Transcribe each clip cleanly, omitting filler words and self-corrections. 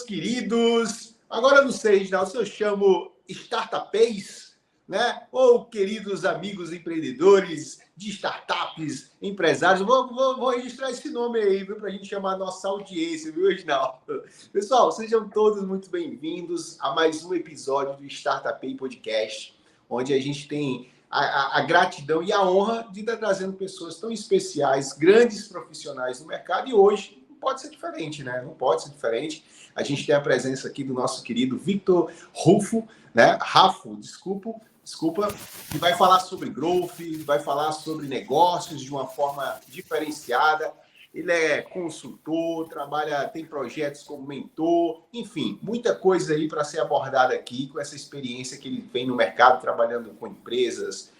queridos, agora eu não sei, Reginaldo, se eu chamo startupês, né? Ou queridos amigos empreendedores de startups, empresários, vou registrar esse nome aí, viu, para a gente chamar a nossa audiência, viu, Reginaldo? Pessoal, sejam todos muito bem-vindos a mais um episódio do Startupay Podcast, onde a gente tem a gratidão e a honra de estar trazendo pessoas tão especiais, grandes profissionais no mercado, e hoje não pode ser diferente, né? Não pode ser diferente. A gente tem a presença aqui do nosso querido Victor Rufo, né? Desculpa, que vai falar sobre growth, vai falar sobre negócios de uma forma diferenciada. Ele é consultor, tem projetos como mentor, enfim, muita coisa aí para ser abordada aqui com essa experiência que ele vem no mercado, trabalhando com empresas,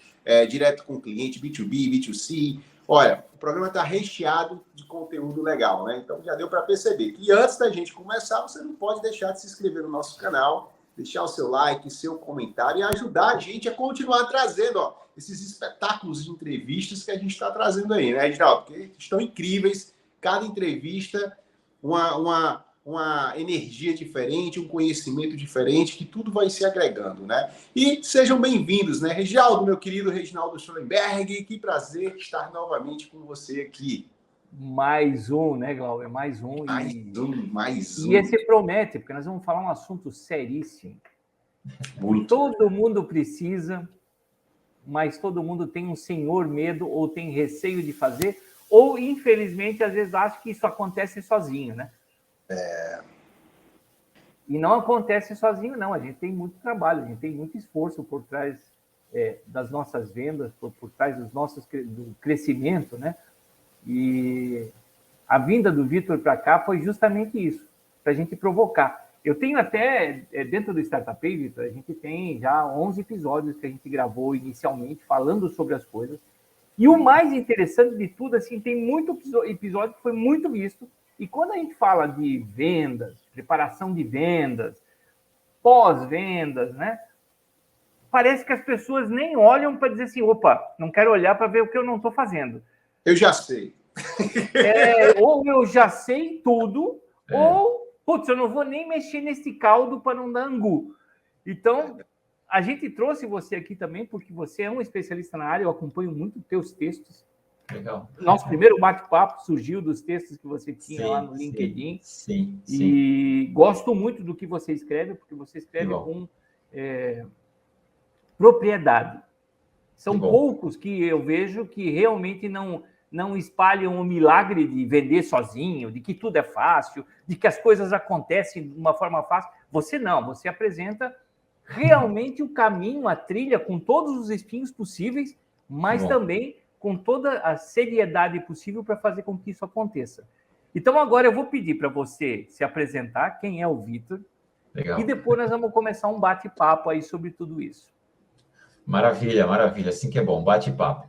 direto com cliente, B2B, B2C. Olha, o programa está recheado de conteúdo legal, né? Então já deu para perceber. E antes da gente começar, você não pode deixar de se inscrever no nosso canal, deixar o seu like, seu comentário e ajudar a gente a continuar trazendo, esses espetáculos de entrevistas que a gente está trazendo aí, né, Reginaldo? Porque estão incríveis. Cada entrevista, uma energia diferente, um conhecimento diferente, que tudo vai se agregando, né? E sejam bem-vindos, né? Reginaldo, meu querido Reginaldo Schollenberg, que prazer estar novamente com você aqui. Mais um, né, Glauber? Mais um. Mais um. E esse promete, porque nós vamos falar um assunto seríssimo. Muito. Todo mundo precisa, mas todo mundo tem um senhor medo ou tem receio de fazer, ou, infelizmente, às vezes acha que isso acontece sozinho, né? E não acontece sozinho, não. A gente tem muito trabalho, a gente tem muito esforço por trás das nossas vendas, por trás do crescimento, né? E a vinda do Victor para cá foi justamente isso, para a gente provocar. Eu tenho até, dentro do Startupay, Victor, a gente tem já 11 episódios que a gente gravou inicialmente, falando sobre as coisas. E o mais interessante de tudo, assim, tem muito episódio que foi muito visto. E quando a gente fala de vendas, preparação de vendas, pós-vendas, né? Parece que as pessoas nem olham para dizer assim, opa, não quero olhar para ver o que eu não estou fazendo. Eu já sei. Ou eu já sei tudo, ou, putz, eu não vou nem mexer nesse caldo para não dar angu. Então, a gente trouxe você aqui também, porque você é um especialista na área, eu acompanho muito teus textos. Legal. Nosso primeiro bate-papo surgiu dos textos que você tinha lá no LinkedIn. Sim. E gosto muito do que você escreve, porque você escreve com propriedade. São poucos que eu vejo que realmente não espalham o milagre de vender sozinho, de que tudo é fácil, de que as coisas acontecem de uma forma fácil. Você não, você apresenta realmente o caminho, a trilha, com todos os espinhos possíveis, mas também com toda a seriedade possível para fazer com que isso aconteça. Então, agora eu vou pedir para você se apresentar, quem é o Victor, e depois nós vamos começar um bate-papo aí sobre tudo isso. Maravilha. Assim que é bom, bate-papo.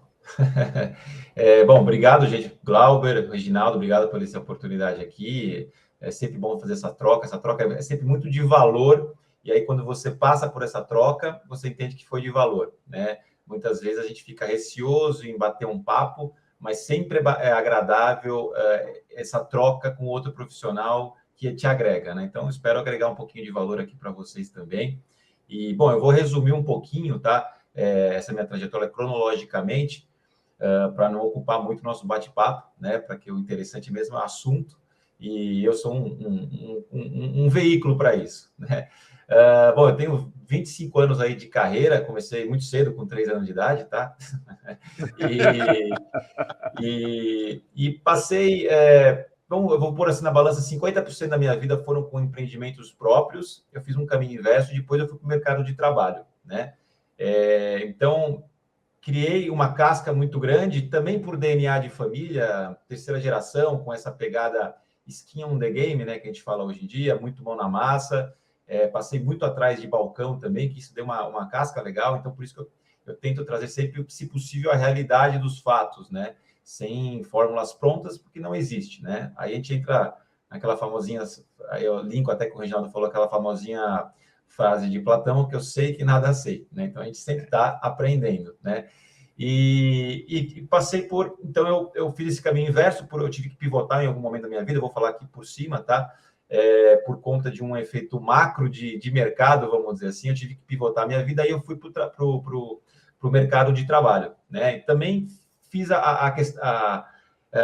Bom, obrigado, gente. Glauber, Reginaldo, obrigado por essa oportunidade aqui. É sempre bom fazer essa troca é sempre muito de valor, e aí quando você passa por essa troca, você entende que foi de valor, né? Muitas vezes a gente fica receoso em bater um papo, mas sempre é agradável essa troca com outro profissional que te agrega, né? Então, espero agregar um pouquinho de valor aqui para vocês também. E, bom, eu vou resumir um pouquinho, tá? Essa minha trajetória cronologicamente, para não ocupar muito nosso bate-papo, né? Para que o interessante mesmo é o assunto, e eu sou um veículo para isso, né? Bom, eu tenho 25 anos aí de carreira, comecei muito cedo, com 3 anos de idade, tá? E passei, eu vou pôr assim na balança, 50% da minha vida foram com empreendimentos próprios, eu fiz um caminho inverso, depois eu fui para o mercado de trabalho, né? Então, criei uma casca muito grande, também por DNA de família, terceira geração, com essa pegada skin on the game, né, que a gente fala hoje em dia, muito mão na massa. Passei muito atrás de balcão também, que isso deu uma casca legal, então por isso que eu tento trazer sempre, se possível, a realidade dos fatos, né, sem fórmulas prontas, porque não existe, né. Aí a gente entra naquela famosinha, aí eu linko até que o Reginaldo falou, aquela famosinha frase de Platão, que eu sei que nada sei, né? Então a gente sempre está aprendendo, né? E passei por... Então eu fiz esse caminho inverso, eu tive que pivotar em algum momento da minha vida, eu vou falar aqui por cima, tá? por conta de um efeito macro de mercado, vamos dizer assim, eu tive que pivotar a minha vida, aí eu fui para o mercado de trabalho, né? E também fiz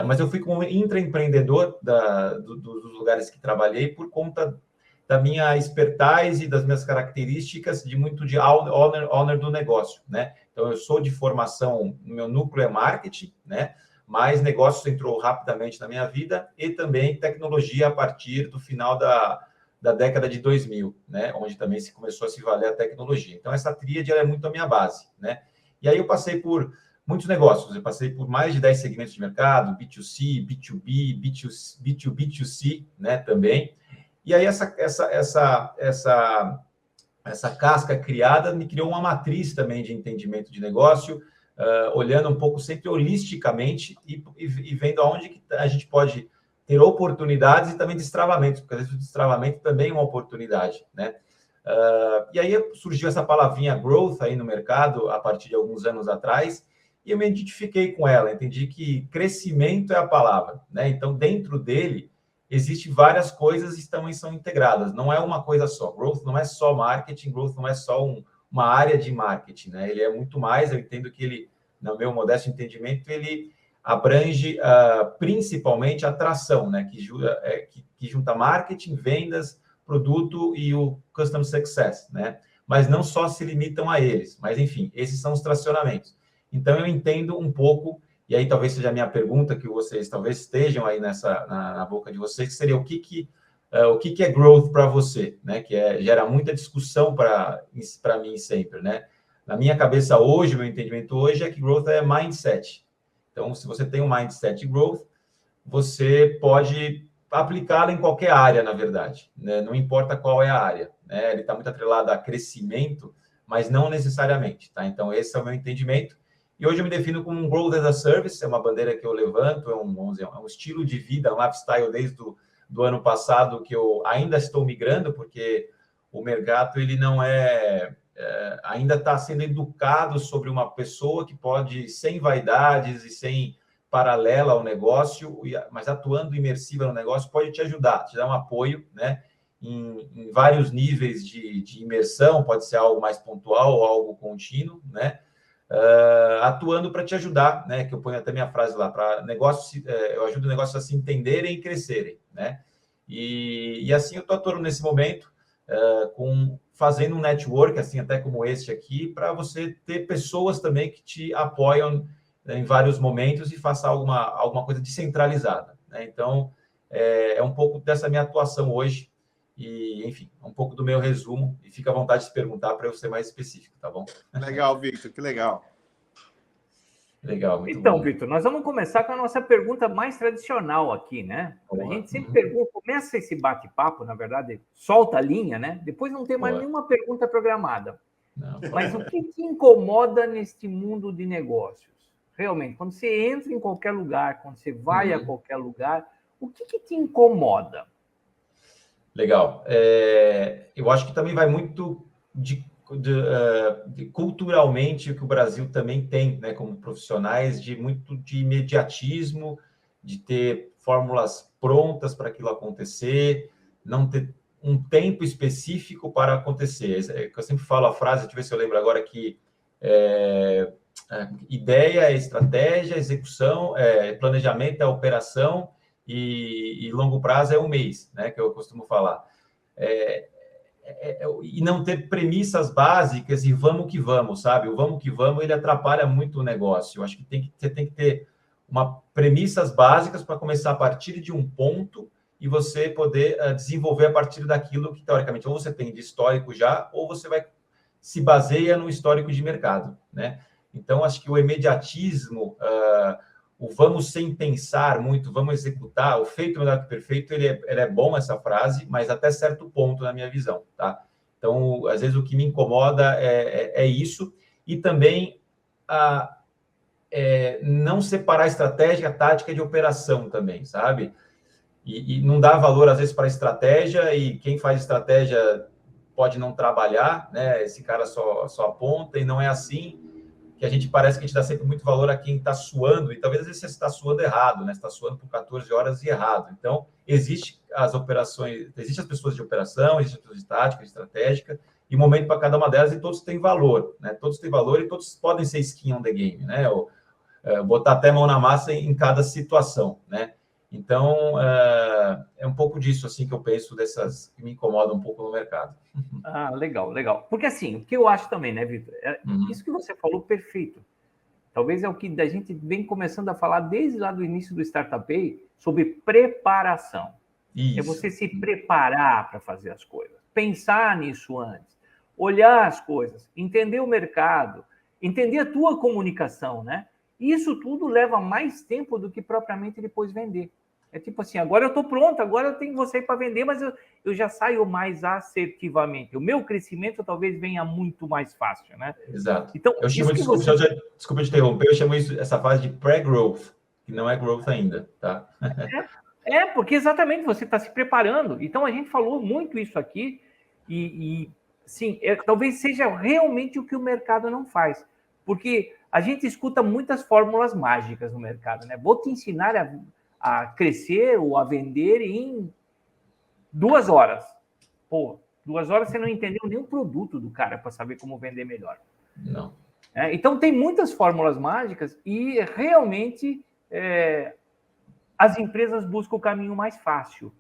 mas eu fui como intraempreendedor dos lugares que trabalhei por conta da minha expertise e das minhas características de muito de owner do negócio, né? Então, eu sou de formação, meu núcleo é marketing, né? Mas negócios entrou rapidamente na minha vida e também tecnologia a partir do final da década de 2000, né? Onde também se começou a se valer a tecnologia. Então, essa tríade é muito a minha base, né? E aí eu passei por muitos negócios, eu passei por mais de 10 segmentos de mercado, B2C, B2B, B2B2C, né, também. E aí essa casca criada me criou uma matriz também de entendimento de negócio, olhando um pouco sempre holisticamente e vendo aonde que a gente pode ter oportunidades e também destravamentos, porque às vezes o destravamento também é uma oportunidade, né? E aí surgiu essa palavrinha growth aí no mercado a partir de alguns anos atrás, e eu me identifiquei com ela, entendi que crescimento é a palavra, né? Então, dentro dele, existem várias coisas que são integradas, não é uma coisa só. Growth não é só marketing, growth não é só uma área de marketing, né? Ele é muito mais, eu entendo que ele, no meu modesto entendimento, ele abrange principalmente a atração, né? Que junta marketing, vendas, produto e o Customer Success, né? Mas não só se limitam a eles, mas enfim, esses são os tracionamentos. Então, eu entendo um pouco, e aí talvez seja a minha pergunta, que vocês talvez estejam aí na boca de vocês, que seria o que é growth para você, né? Que gera muita discussão para mim sempre, né? Na minha cabeça hoje, meu entendimento hoje é que growth é mindset. Então, se você tem um mindset de growth, você pode aplicá-lo em qualquer área, na verdade, né? Não importa qual é a área, né? Ele está muito atrelado a crescimento, mas não necessariamente, tá? Então, esse é o meu entendimento. E hoje eu me defino como um Growth as a Service, é uma bandeira que eu levanto, é um estilo de vida, um lifestyle desde do ano passado que eu ainda estou migrando, porque o mercado ele não ainda está sendo educado sobre uma pessoa que pode, sem vaidades e sem paralela ao negócio, mas atuando imersiva no negócio, pode te ajudar, te dar um apoio, né? Em vários níveis de imersão, pode ser algo mais pontual ou algo contínuo, né? Atuando para te ajudar, né? Que eu ponho até minha frase lá, para negócios, eu ajudo o negócio a se entenderem e crescerem, né? E assim eu estou atuando nesse momento, fazendo um network, assim, até como este aqui, para você ter pessoas também que te apoiam em vários momentos e faça alguma coisa descentralizada, né? Então, é um pouco dessa minha atuação hoje. E, enfim, um pouco do meu resumo. E fica à vontade de se perguntar para eu ser mais específico, tá bom? Legal, Victor, que legal. Legal, muito então, bom. Victor, nós vamos começar com a nossa pergunta mais tradicional aqui, né? A gente sempre pergunta, começa esse bate-papo, na verdade, solta a linha, né? Depois não tem mais nenhuma pergunta programada. Não, mas o que te incomoda neste mundo de negócios? Realmente, quando você entra em qualquer lugar, quando você vai a qualquer lugar, o que te incomoda? Legal. Eu acho que também vai muito culturalmente o que o Brasil também tem, né, como profissionais, muito de imediatismo, de ter fórmulas prontas para aquilo acontecer, não ter um tempo específico para acontecer. Eu sempre falo a frase, deixa eu ver se eu lembro agora, que ideia é estratégia, execução, planejamento é operação, e longo prazo é um mês, né, que eu costumo falar. E não ter premissas básicas e vamos que vamos, sabe? O vamos que vamos, ele atrapalha muito o negócio. Eu acho que você tem que ter premissas básicas para começar a partir de um ponto e você poder desenvolver a partir daquilo que, teoricamente, ou você tem de histórico já, ou você se baseia no histórico de mercado, né? Então, acho que o imediatismo... o vamos sem pensar muito, vamos executar, o feito melhor que o perfeito, ele é bom, essa frase, mas até certo ponto, na minha visão, tá? Então, às vezes, o que me incomoda é isso, e também não separar estratégia, tática de operação também, sabe? E não dar valor, às vezes, para a estratégia, e quem faz estratégia pode não trabalhar, né? Esse cara só aponta, e não é assim. que a gente parece que a gente dá sempre muito valor a quem está suando, e talvez às vezes você está suando errado, né? Você está suando por 14 horas e errado. Então, existem as pessoas de operação, existem as pessoas de tática, de estratégica, e momento para cada uma delas, e todos têm valor, né? Todos têm valor e todos podem ser skin on the game, né? Ou, botar até mão na massa em cada situação, né? Então, é um pouco disso, assim, que eu penso dessas, que me incomoda um pouco no mercado. Ah, legal, legal. Porque, assim, o que eu acho também, né, Vitor? Isso que você falou, perfeito. Talvez é o que a gente vem começando a falar desde lá do início do Startup Day, sobre preparação. Isso. É você se preparar para fazer as coisas, pensar nisso antes, olhar as coisas, entender o mercado, entender a tua comunicação, né? Isso tudo leva mais tempo do que propriamente depois vender. É tipo assim, agora eu estou pronto, agora eu tenho você para vender, mas eu já saio mais assertivamente. O meu crescimento talvez venha muito mais fácil, né? Exato. Então, eu chamo, desculpa te interromper, eu chamo essa fase de pré-growth, que não é growth ainda, tá? Porque exatamente, você está se preparando. Então, a gente falou muito isso aqui sim, talvez seja realmente o que o mercado não faz. Porque a gente escuta muitas fórmulas mágicas no mercado, né? Vou te ensinar a crescer ou a vender em 2 horas. Pô, 2 horas você não entendeu nem o produto do cara para saber como vender melhor. Não. Então, tem muitas fórmulas mágicas e realmente as empresas buscam o caminho mais fácil,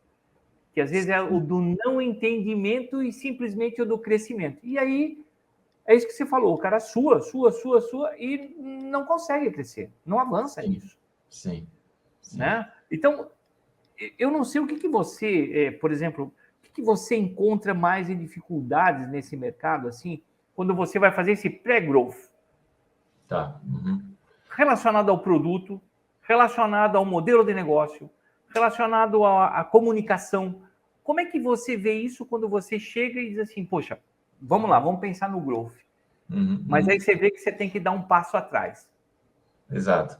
que às vezes é o do não entendimento e simplesmente o do crescimento. E aí, é isso que você falou, o cara sua e não consegue crescer, não avança nisso. Sim. Né? Então, eu não sei o que você, por exemplo, o que você encontra mais em dificuldades nesse mercado, assim, quando você vai fazer esse pré-growth. Tá. Uhum. Relacionado ao produto, relacionado ao modelo de negócio, relacionado à comunicação. Como é que você vê isso quando você chega e diz assim, poxa, vamos lá, vamos pensar no growth. Mas aí você vê que você tem que dar um passo atrás. Exato.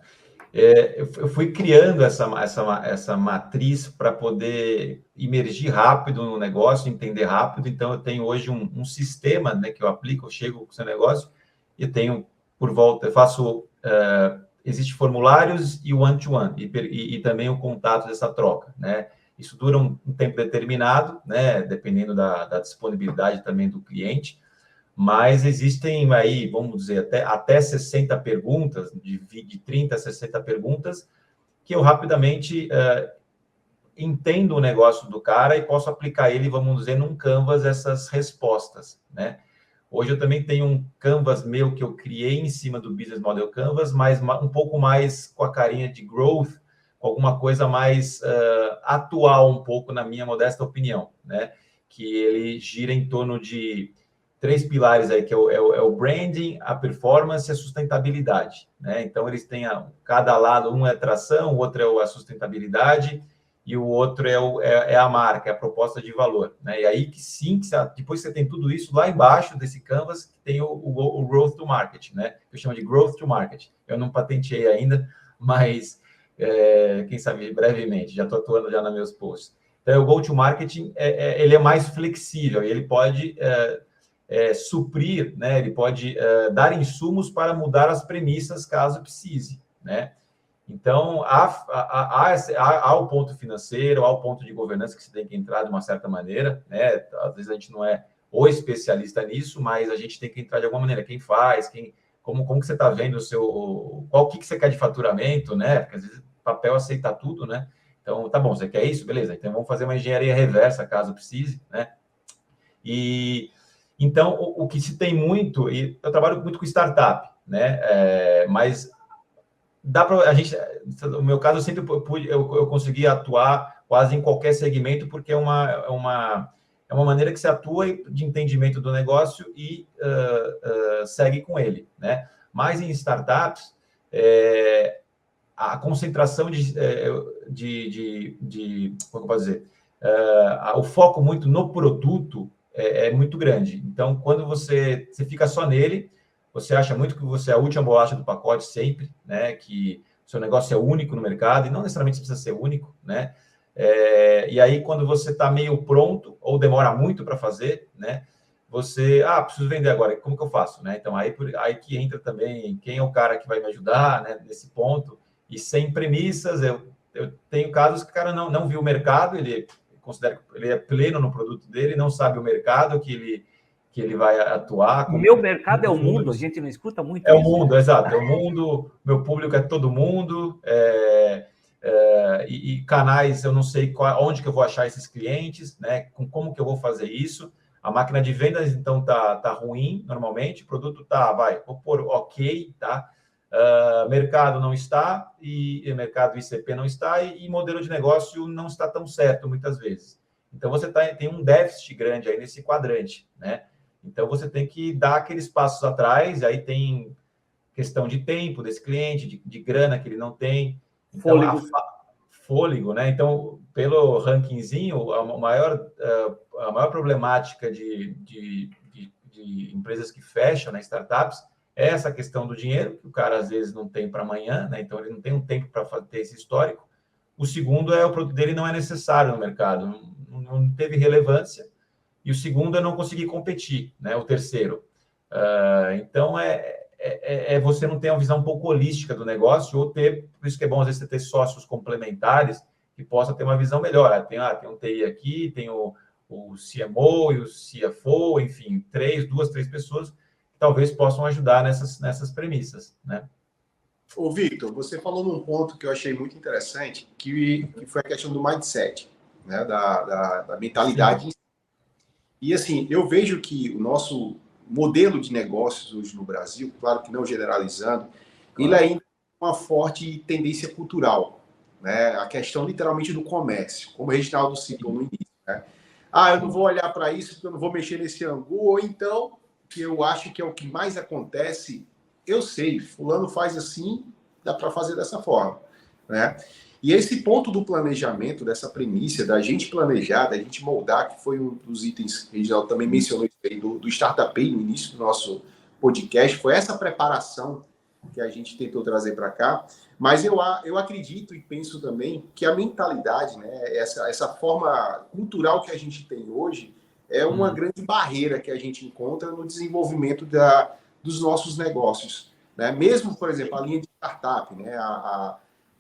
Eu fui criando essa matriz para poder emergir rápido no negócio, entender rápido. Então, eu tenho hoje um sistema, né, que eu aplico, eu chego com o seu negócio e tenho por volta, eu faço... Existem formulários e o one-to-one, e também o contato dessa troca, né? Isso dura um tempo determinado, né? Dependendo da disponibilidade também do cliente, mas existem aí, vamos dizer, até 60 perguntas, de 30 a 60 perguntas, que eu rapidamente entendo o negócio do cara e posso aplicar ele, vamos dizer, num Canvas, essas respostas, né? Hoje eu também tenho um Canvas meu que eu criei em cima do Business Model Canvas, mas um pouco mais com a carinha de growth, com alguma coisa mais atual um pouco, na minha modesta opinião, né? Que ele gira em torno de 3 pilares aí, que é o branding, a performance e a sustentabilidade, né? Então, eles têm cada lado, um é atração, o outro é a sustentabilidade, e o outro é a marca, é a proposta de valor, né? E aí que sim, depois que você tem tudo isso, lá embaixo desse Canvas, que tem o Growth to Market, né? Eu chamo de Growth to Market. Eu não patenteei ainda, mas quem sabe brevemente, já estou atuando já nos meus posts. Então, o Go to Marketing, ele é mais flexível, e ele pode suprir, né? Ele pode dar insumos para mudar as premissas, caso precise, né? Então, há o ponto financeiro, há o ponto de governança que você tem que entrar de uma certa maneira, né? Às vezes a gente não é o especialista nisso, mas a gente tem que entrar de alguma maneira. Quem faz, como que você está vendo qual que você quer de faturamento, né? Porque às vezes o papel aceita tudo, né? Então, tá bom, você quer isso? Beleza, então vamos fazer uma engenharia reversa, caso precise, né? E então, o que se tem muito, e eu trabalho muito com startup, né? Mas dá para a gente, no meu caso, eu sempre eu consegui atuar quase em qualquer segmento, porque é uma maneira que se atua de entendimento do negócio e segue com ele, né? Mas em startups, a concentração como eu posso dizer, o foco muito no produto é muito grande. Então, quando você fica só nele, você acha muito que você é a última bolacha do pacote sempre, né? Que o seu negócio é único no mercado, e não necessariamente precisa ser único, né? E aí, quando você está meio pronto, ou demora muito para fazer, né? você, preciso vender agora, como que eu faço, né? Então, aí que entra também quem é o cara que vai me ajudar, né, nesse ponto, e sem premissas, eu tenho casos que o cara não viu o mercado, ele considera que ele é pleno no produto dele, não sabe o mercado que ele vai atuar. Meu mercado é o mundo, a gente não escuta muito isso. É o isso, mundo, né? exato, é o mundo, meu público é todo mundo, e canais, eu não sei onde que eu vou achar esses clientes, né? Como que eu vou fazer isso. A máquina de vendas, então, tá ruim, normalmente. O produto vou pôr ok, tá? Mercado não está, e mercado ICP não está, e modelo de negócio não está tão certo, muitas vezes. Então, você tem um déficit grande aí nesse quadrante, né? Então, você tem que dar aqueles passos atrás, aí tem questão de tempo desse cliente, de grana que ele não tem. Então, fôlego, né? Então, pelo rankingzinho, a maior problemática de empresas que fecham, né, startups, é essa questão do dinheiro, que o cara às vezes não tem para amanhã, né? Então ele não tem um tempo para ter esse histórico. O segundo o produto dele não é necessário no mercado, não teve relevância. E o segundo é não conseguir competir, né? O terceiro. Então, você não ter uma visão um pouco holística do negócio, ou por isso que é bom, às vezes, você ter sócios complementares que possa ter uma visão melhor. Tem um TI aqui, tem o CMO e o CFO, enfim, duas, três pessoas que talvez possam ajudar nessas premissas, né? Ô, Victor, você falou num ponto que eu achei muito interessante, que foi a questão do mindset, né? Da mentalidade. Sim. E, assim, eu vejo que o nosso modelo de negócios hoje no Brasil, claro que não generalizando, ele ainda tem uma forte tendência cultural, né? A questão literalmente do comércio, como o Reginaldo citou no início, né? Eu não vou olhar para isso porque eu não vou mexer nesse angu, ou então, que eu acho que é o que mais acontece, eu sei, fulano faz assim, dá para fazer dessa forma, né? E esse ponto do planejamento, dessa premissa, da gente planejar, da gente moldar, que foi um dos itens que o Reginaldo também mencionou aí, do Startup no início do nosso podcast, foi essa preparação que a gente tentou trazer para cá. Mas eu acredito e penso também que a mentalidade, né, essa forma cultural que a gente tem hoje, é uma grande barreira que a gente encontra no desenvolvimento dos nossos negócios, né? Mesmo, por exemplo, a linha de startup, né,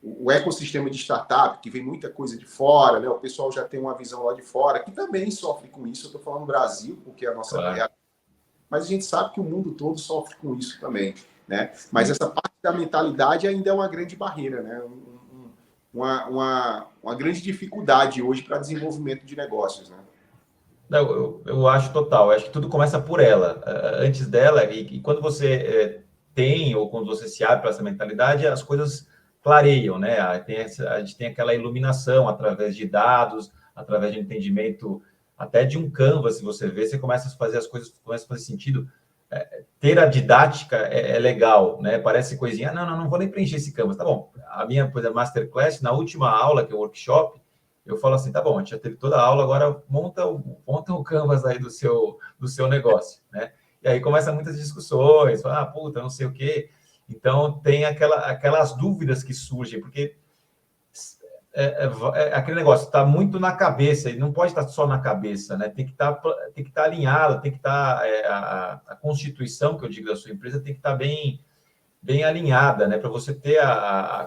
o ecossistema de startup, que vem muita coisa de fora, né? O pessoal já tem uma visão lá de fora, que também sofre com isso. Eu estou falando Brasil, porque é a nossa realidade. Mas a gente sabe que o mundo todo sofre com isso também, né? Mas essa parte da mentalidade ainda é uma grande barreira, né? Uma grande dificuldade hoje para desenvolvimento de negócios, né? Não, eu acho total. Eu acho que tudo começa por ela. Antes dela, e quando você tem, ou quando você se abre para essa mentalidade, as coisas clareiam, né? A gente tem aquela iluminação através de dados, através de entendimento, até de um Canvas, se você vê, você começa a fazer as coisas, começa a fazer sentido. Ter a didática é legal, né? Parece coisinha, não vou nem preencher esse Canvas. Tá bom, a minha masterclass, na última aula, que é o workshop, eu falo assim, tá bom, a gente já teve toda a aula, agora monta o Canvas aí do seu negócio, né? E aí começam muitas discussões, puta, não sei o quê. Então, tem aquelas dúvidas que surgem, porque aquele negócio está muito na cabeça, e não pode estar só na cabeça, né? Tem que estar alinhado, tem que estar... a constituição, que eu digo, da sua empresa tem que estar bem alinhada, né? Para você ter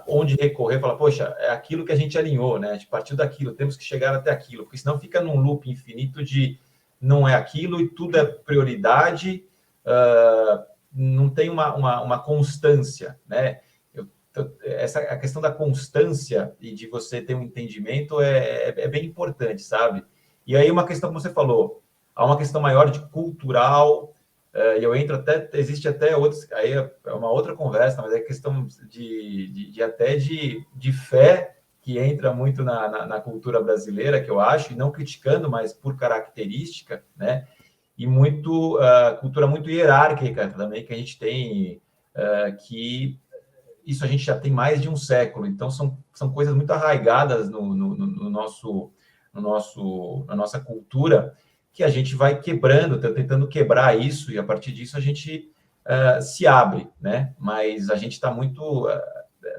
onde recorrer, falar, poxa, é aquilo que a gente alinhou, né? A gente partiu daquilo, temos que chegar até aquilo, porque senão fica num loop infinito de não é aquilo e tudo é prioridade, não tem uma constância, né? A questão da constância e de você ter um entendimento é bem importante, sabe? E aí uma questão, como você falou, há uma questão maior de cultural, e eu entro existe até outros, aí é uma outra conversa, mas é questão de fé, que entra muito na cultura brasileira, que eu acho, e não criticando, mas por característica, né? E cultura muito hierárquica também, que a gente tem, que isso a gente já tem mais de um século, então são coisas muito arraigadas na nossa cultura, que a gente vai quebrando, tentando quebrar isso, e a partir disso a gente se abre, né? Mas a gente está muito...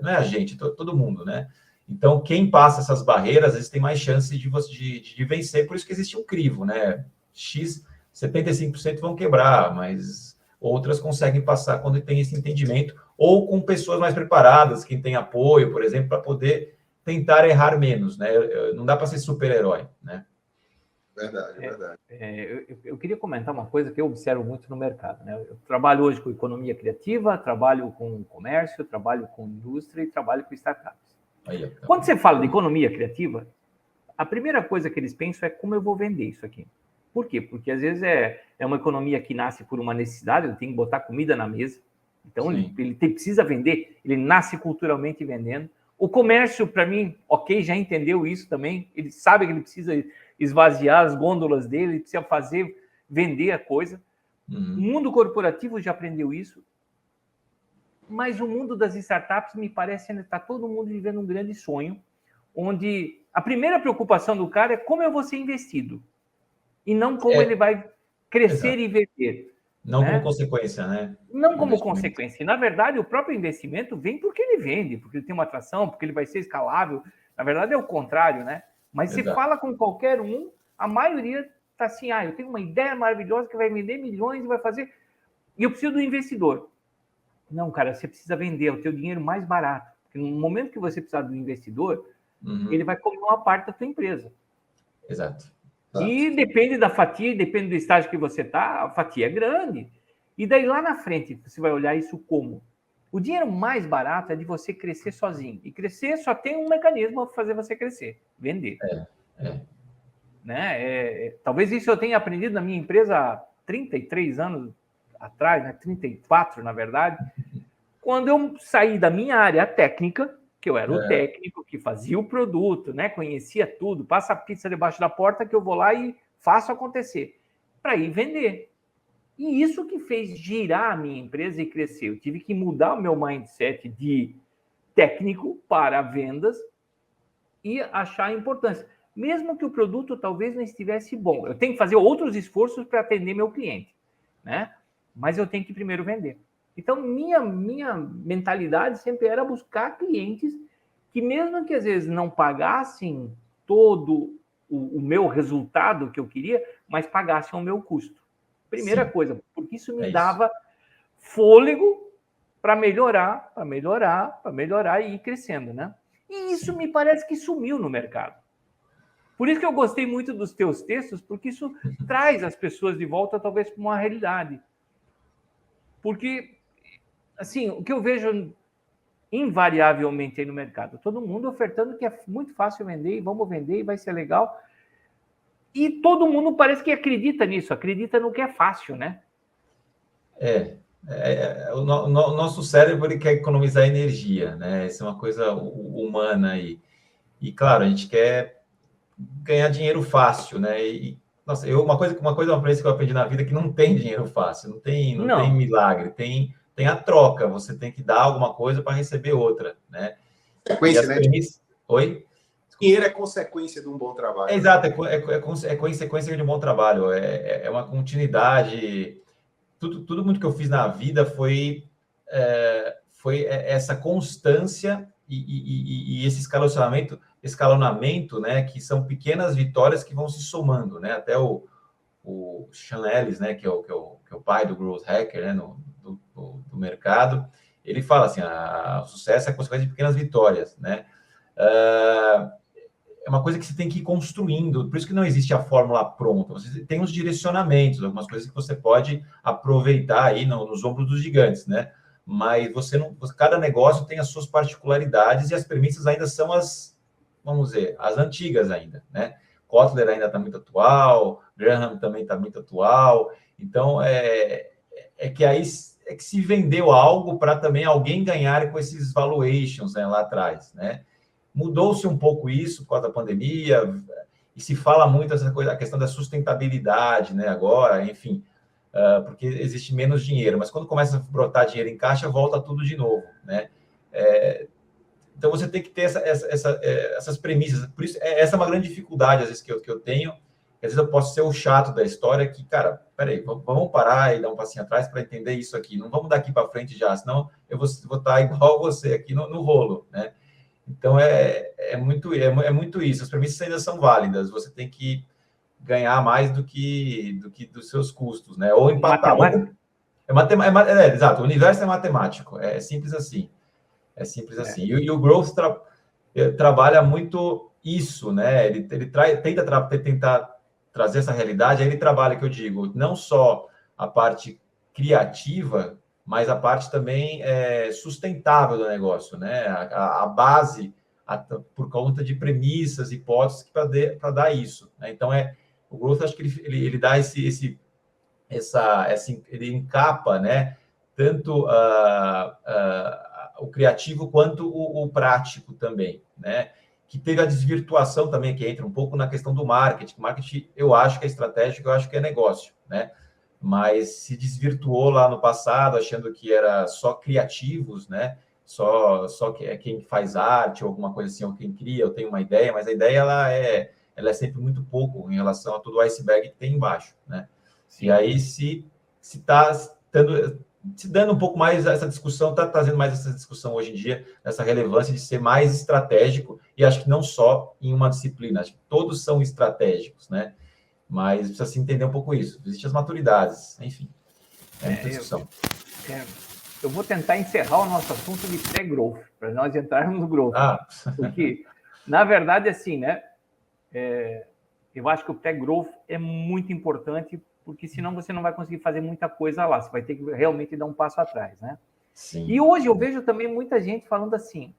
não é a gente, todo mundo, né? Então, quem passa essas barreiras, às vezes tem mais chance de vencer, por isso que existe um crivo, né? X 75% vão quebrar, mas outras conseguem passar quando tem esse entendimento, ou com pessoas mais preparadas, quem tem apoio, por exemplo, para poder tentar errar menos, né? Não dá para ser super-herói, né? Verdade, verdade. Eu queria comentar uma coisa que eu observo muito no mercado, né? Eu trabalho hoje com economia criativa, trabalho com comércio, trabalho com indústria e trabalho com startups. Aí, tá. Quando você fala de economia criativa, a primeira coisa que eles pensam é como eu vou vender isso aqui. Por quê? Porque às vezes é uma economia que nasce por uma necessidade, ele tem que botar comida na mesa, então ele precisa vender, ele nasce culturalmente vendendo. O comércio, para mim, ok, já entendeu isso também, ele sabe que ele precisa esvaziar as gôndolas dele, ele precisa vender a coisa. Uhum. O mundo corporativo já aprendeu isso, mas o mundo das startups me parece que está todo mundo vivendo um grande sonho, onde a primeira preocupação do cara é como eu vou ser investido, e não como ele vai crescer e vender. Não como consequência, né? Não como consequência. E, na verdade, o próprio investimento vem porque ele vende, porque ele tem uma atração, porque ele vai ser escalável. Na verdade, é o contrário, né? Mas se fala com qualquer um, a maioria está assim, eu tenho uma ideia maravilhosa que vai vender milhões e vai fazer... E eu preciso do investidor. Não, cara, você precisa vender o teu dinheiro mais barato. Porque no momento que você precisar do investidor, ele vai comer uma parte da tua empresa. Exato. E depende da fatia, depende do estágio que você está, a fatia é grande. E daí lá na frente, você vai olhar isso como? O dinheiro mais barato é de você crescer sozinho. E crescer só tem um mecanismo para fazer você crescer, vender. Né? Talvez isso eu tenha aprendido na minha empresa há 33 anos atrás, né? 34, na verdade, quando eu saí da minha área técnica, que eu era o técnico que fazia o produto, né? Conhecia tudo, passa a pizza debaixo da porta que eu vou lá e faço acontecer, para ir vender. E isso que fez girar a minha empresa e crescer. Eu tive que mudar o meu mindset de técnico para vendas e achar a importância. Mesmo que o produto talvez não estivesse bom, eu tenho que fazer outros esforços para atender meu cliente, né? Mas eu tenho que primeiro vender. Então, minha mentalidade sempre era buscar clientes que, mesmo que às vezes não pagassem todo o meu resultado que eu queria, mas pagassem o meu custo. Primeira coisa, porque isso me dava fôlego para melhorar e ir crescendo, né? E isso me parece que sumiu no mercado. Por isso que eu gostei muito dos teus textos, porque isso traz as pessoas de volta, talvez, para uma realidade. Porque, assim, o que eu vejo invariavelmente aí no mercado, todo mundo ofertando que é muito fácil vender, e vamos vender, e vai ser legal. E todo mundo parece que acredita nisso, acredita no que é fácil, né? O nosso cérebro ele quer economizar energia, né? Isso é uma coisa humana aí. E, claro, a gente quer ganhar dinheiro fácil, né? E, nossa, uma coisa que eu aprendi na vida é que não tem dinheiro fácil, não tem milagre, tem a troca, você tem que dar alguma coisa para receber outra, né? Sequência, né? Oi? Dinheiro é consequência de um bom trabalho. Exato, é consequência de um bom trabalho, é uma continuidade. Tudo muito que eu fiz na vida foi essa constância e esse escalonamento, né, que são pequenas vitórias que vão se somando, né? Até o Sean Ellis, né, que é o pai do Growth Hacker, né, do mercado, ele fala assim, o sucesso é a consequência de pequenas vitórias, né? É uma coisa que você tem que ir construindo, por isso que não existe a fórmula pronta, você tem os direcionamentos, algumas coisas que você pode aproveitar aí nos ombros dos gigantes, né? Mas cada negócio tem as suas particularidades e as premissas ainda são vamos dizer, as antigas ainda, né? Kotler ainda está muito atual, Graham também está muito atual, então que se vendeu algo para também alguém ganhar com esses valuations, né, lá atrás, né? Mudou-se um pouco isso por causa da pandemia, e se fala muito essa coisa, a questão da sustentabilidade, né, agora, enfim, porque existe menos dinheiro, mas quando começa a brotar dinheiro em caixa, volta tudo de novo, né? Então, você tem que ter essas premissas. Por isso, essa é uma grande dificuldade, às vezes, que eu tenho. Às vezes, eu posso ser o chato da história que, cara, peraí, vamos parar e dar um passinho atrás para entender isso aqui. Não vamos daqui para frente já, senão eu vou estar igual você aqui no rolo, né? Então, é muito isso. As premissas ainda são válidas. Você tem que ganhar mais do que dos seus custos, né? Ou empatar. Exato, o universo é matemático, é simples assim. É simples assim. E o Growth trabalha muito isso, né? Ele tenta trazer essa realidade, aí ele trabalha, que eu digo, não só a parte criativa, mas a parte também sustentável do negócio, né? A base, por conta de premissas, hipóteses para dar isso, né? Então, o Growth, acho que ele dá ele encapa, né? Tanto o criativo quanto o prático também, né? Que teve a desvirtuação também, que entra um pouco na questão do marketing. Marketing, eu acho que é estratégico, eu acho que é negócio, né? Mas se desvirtuou lá no passado, achando que era só criativos, né? Só quem faz arte ou alguma coisa assim, ou quem cria, ou tem uma ideia, mas a ideia ela é sempre muito pouco em relação a todo o iceberg que tem embaixo, né? Sim. E aí, se está dando um pouco mais essa discussão, está trazendo mais essa discussão hoje em dia, essa relevância de ser mais estratégico, e acho que não só em uma disciplina, acho que todos são estratégicos, né? Mas precisa se entender um pouco isso. Existem as maturidades, enfim. Muita discussão. Eu vou tentar encerrar o nosso assunto de pré-growth, para nós entrarmos no growth. Porque, na verdade, assim, né? Eu acho que o pré-growth é muito importante, porque senão você não vai conseguir fazer muita coisa lá. Você vai ter que realmente dar um passo atrás, né? Sim. E hoje eu vejo também muita gente falando assim,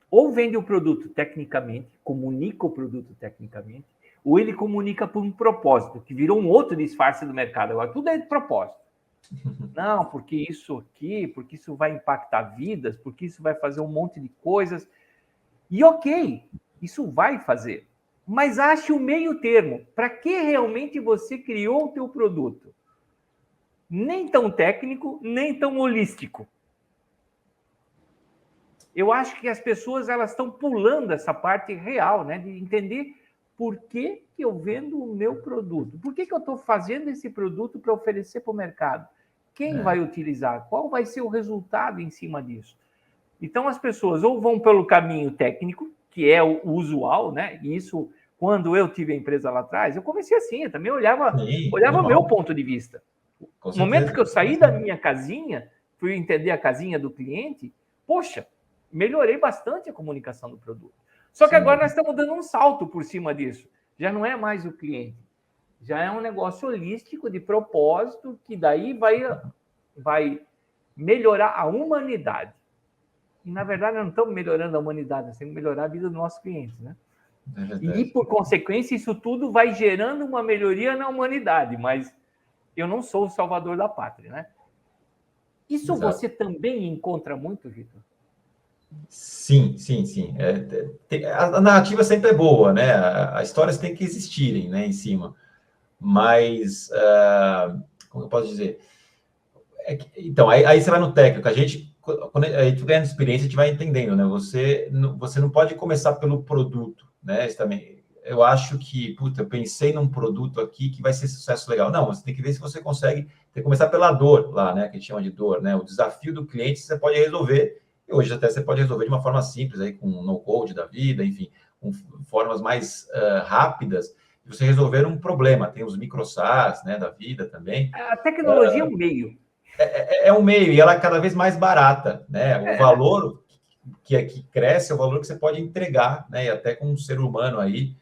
ou vende o produto tecnicamente, comunica o produto tecnicamente, ou ele comunica por um propósito, que virou um outro disfarce do mercado. Agora, tudo é de propósito. Não, porque isso aqui, porque isso vai impactar vidas, porque isso vai fazer um monte de coisas. E ok, isso vai fazer. Mas ache o meio termo. Para que realmente você criou o teu produto? Nem tão técnico, nem tão holístico. Eu acho que as pessoas elas estão pulando essa parte real, né? De entender por que eu vendo o meu produto. Por que eu estou fazendo esse produto para oferecer para o mercado? Quem vai utilizar? Qual vai ser o resultado em cima disso? Então, as pessoas ou vão pelo caminho técnico, que é o usual, né? E isso, quando eu tive a empresa lá atrás, eu comecei assim, eu também olhava o meu ponto de vista. No momento que eu saí da minha casinha, fui entender a casinha do cliente, poxa, melhorei bastante a comunicação do produto. Só que agora nós estamos dando um salto por cima disso. Já não é mais o cliente. Já é um negócio holístico, de propósito, que daí vai melhorar a humanidade. E, na verdade, não estamos melhorando a humanidade, nós temos que melhorar a vida dos nossos clientes, né? E, por consequência, isso tudo vai gerando uma melhoria na humanidade, mas eu não sou o salvador da pátria, né? Isso você também encontra muito, Vitor? Sim. A narrativa sempre é boa, né? As histórias têm que existirem, né, em cima. Mas, como eu posso dizer? Então, aí você vai no técnico. Quando a gente ganha experiência, a gente vai entendendo, né? Você não pode começar pelo produto, né? Isso também, eu acho que, eu pensei num produto aqui que vai ser sucesso legal. Não, você tem que ver se você consegue. Tem que começar pela dor lá, né? Que a gente chama de dor, né? O desafio do cliente você pode resolver. E hoje até você pode resolver de uma forma simples, aí, com no-code da vida, enfim, com formas mais rápidas de você resolver um problema. Tem os micro-SaaS, né, da vida também. A tecnologia é um meio. É um meio, e ela é cada vez mais barata, né? O valor que cresce é o valor que você pode entregar, né? E até com um ser humano aí,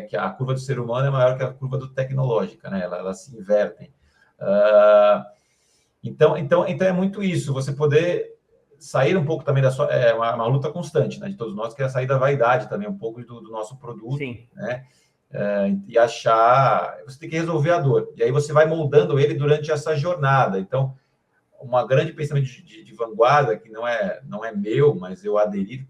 que a curva do ser humano é maior que a curva do tecnológica, né? Elas se invertem. Então é muito isso, você poder sair um pouco também da sua... É uma luta constante, né? De todos nós, que é sair da vaidade também, um pouco do nosso produto. Sim. Né? E achar... Você tem que resolver a dor. E aí você vai moldando ele durante essa jornada. Então, uma grande pensamento de vanguarda, que não é meu, mas eu aderi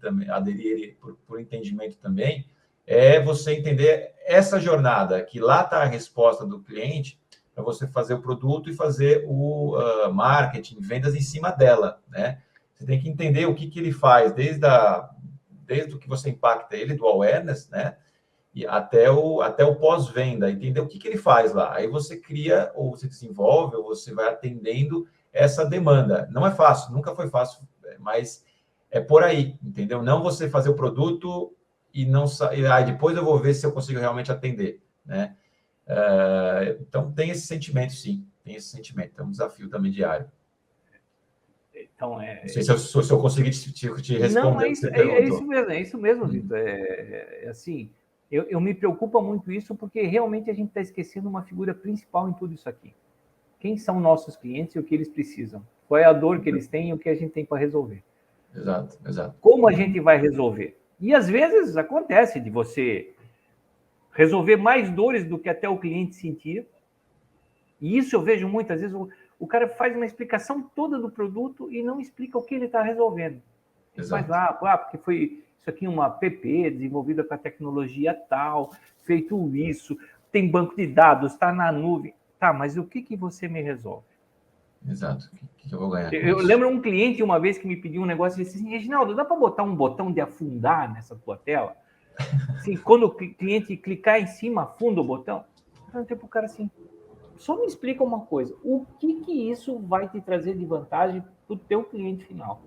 ele por entendimento também, é você entender essa jornada, que lá está a resposta do cliente, para você fazer o produto e fazer o marketing, vendas em cima dela, né? Você tem que entender o que ele faz, desde o que você impacta ele, do awareness, né? E até o pós-venda, entender o que ele faz lá. Aí você cria, ou você desenvolve, ou você vai atendendo essa demanda. Não é fácil, nunca foi fácil, mas é por aí, entendeu? Não você fazer o produto e não depois eu vou ver se eu consigo realmente atender, né? Então, tem esse sentimento, sim. Tem esse sentimento. É um desafio também diário. Então, não sei se eu consegui te responder. Não, é isso mesmo, Vitor. Assim, eu me preocupa muito isso porque realmente a gente está esquecendo uma figura principal em tudo isso aqui. Quem são nossos clientes e o que eles precisam? Qual é a dor que eles têm e o que a gente tem para resolver? Exato. Como a gente vai resolver? E às vezes acontece de você resolver mais dores do que até o cliente sentia. E isso eu vejo muitas vezes, o cara faz uma explicação toda do produto e não explica o que ele está resolvendo. Ele faz lá, porque foi isso aqui uma app desenvolvida com a tecnologia tal, feito isso, tem banco de dados, está na nuvem. Tá, mas o que você me resolve? Exato. O que eu vou ganhar? Eu lembro um cliente uma vez que me pediu um negócio e disse assim: Reginaldo, dá para botar um botão de afundar nessa tua tela? Assim, quando o cliente clicar em cima, afunda o botão? Eu perguntei para o cara assim: só me explica uma coisa, o que isso vai te trazer de vantagem para o teu cliente final?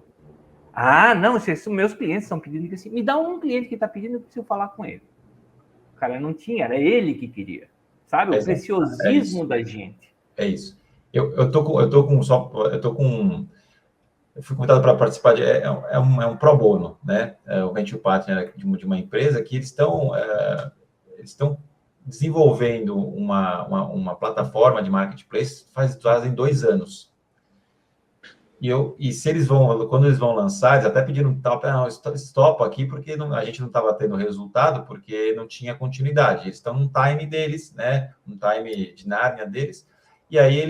Ah, não, esses meus clientes estão pedindo assim, me dá um cliente que está pedindo, eu preciso falar com ele. O cara não tinha, era ele que queria. Sabe, o preciosismo da gente. É isso. Eu fui convidado para participar é um pro bono, né? O Venture Partner de uma empresa que eles estão desenvolvendo uma plataforma de marketplace fazem 2 anos. E se quando eles vão lançar, eles até pediram stop aqui, porque a gente não estava tendo resultado, porque não tinha continuidade. Eles estão num time deles, né? Um time de Nárnia deles. E aí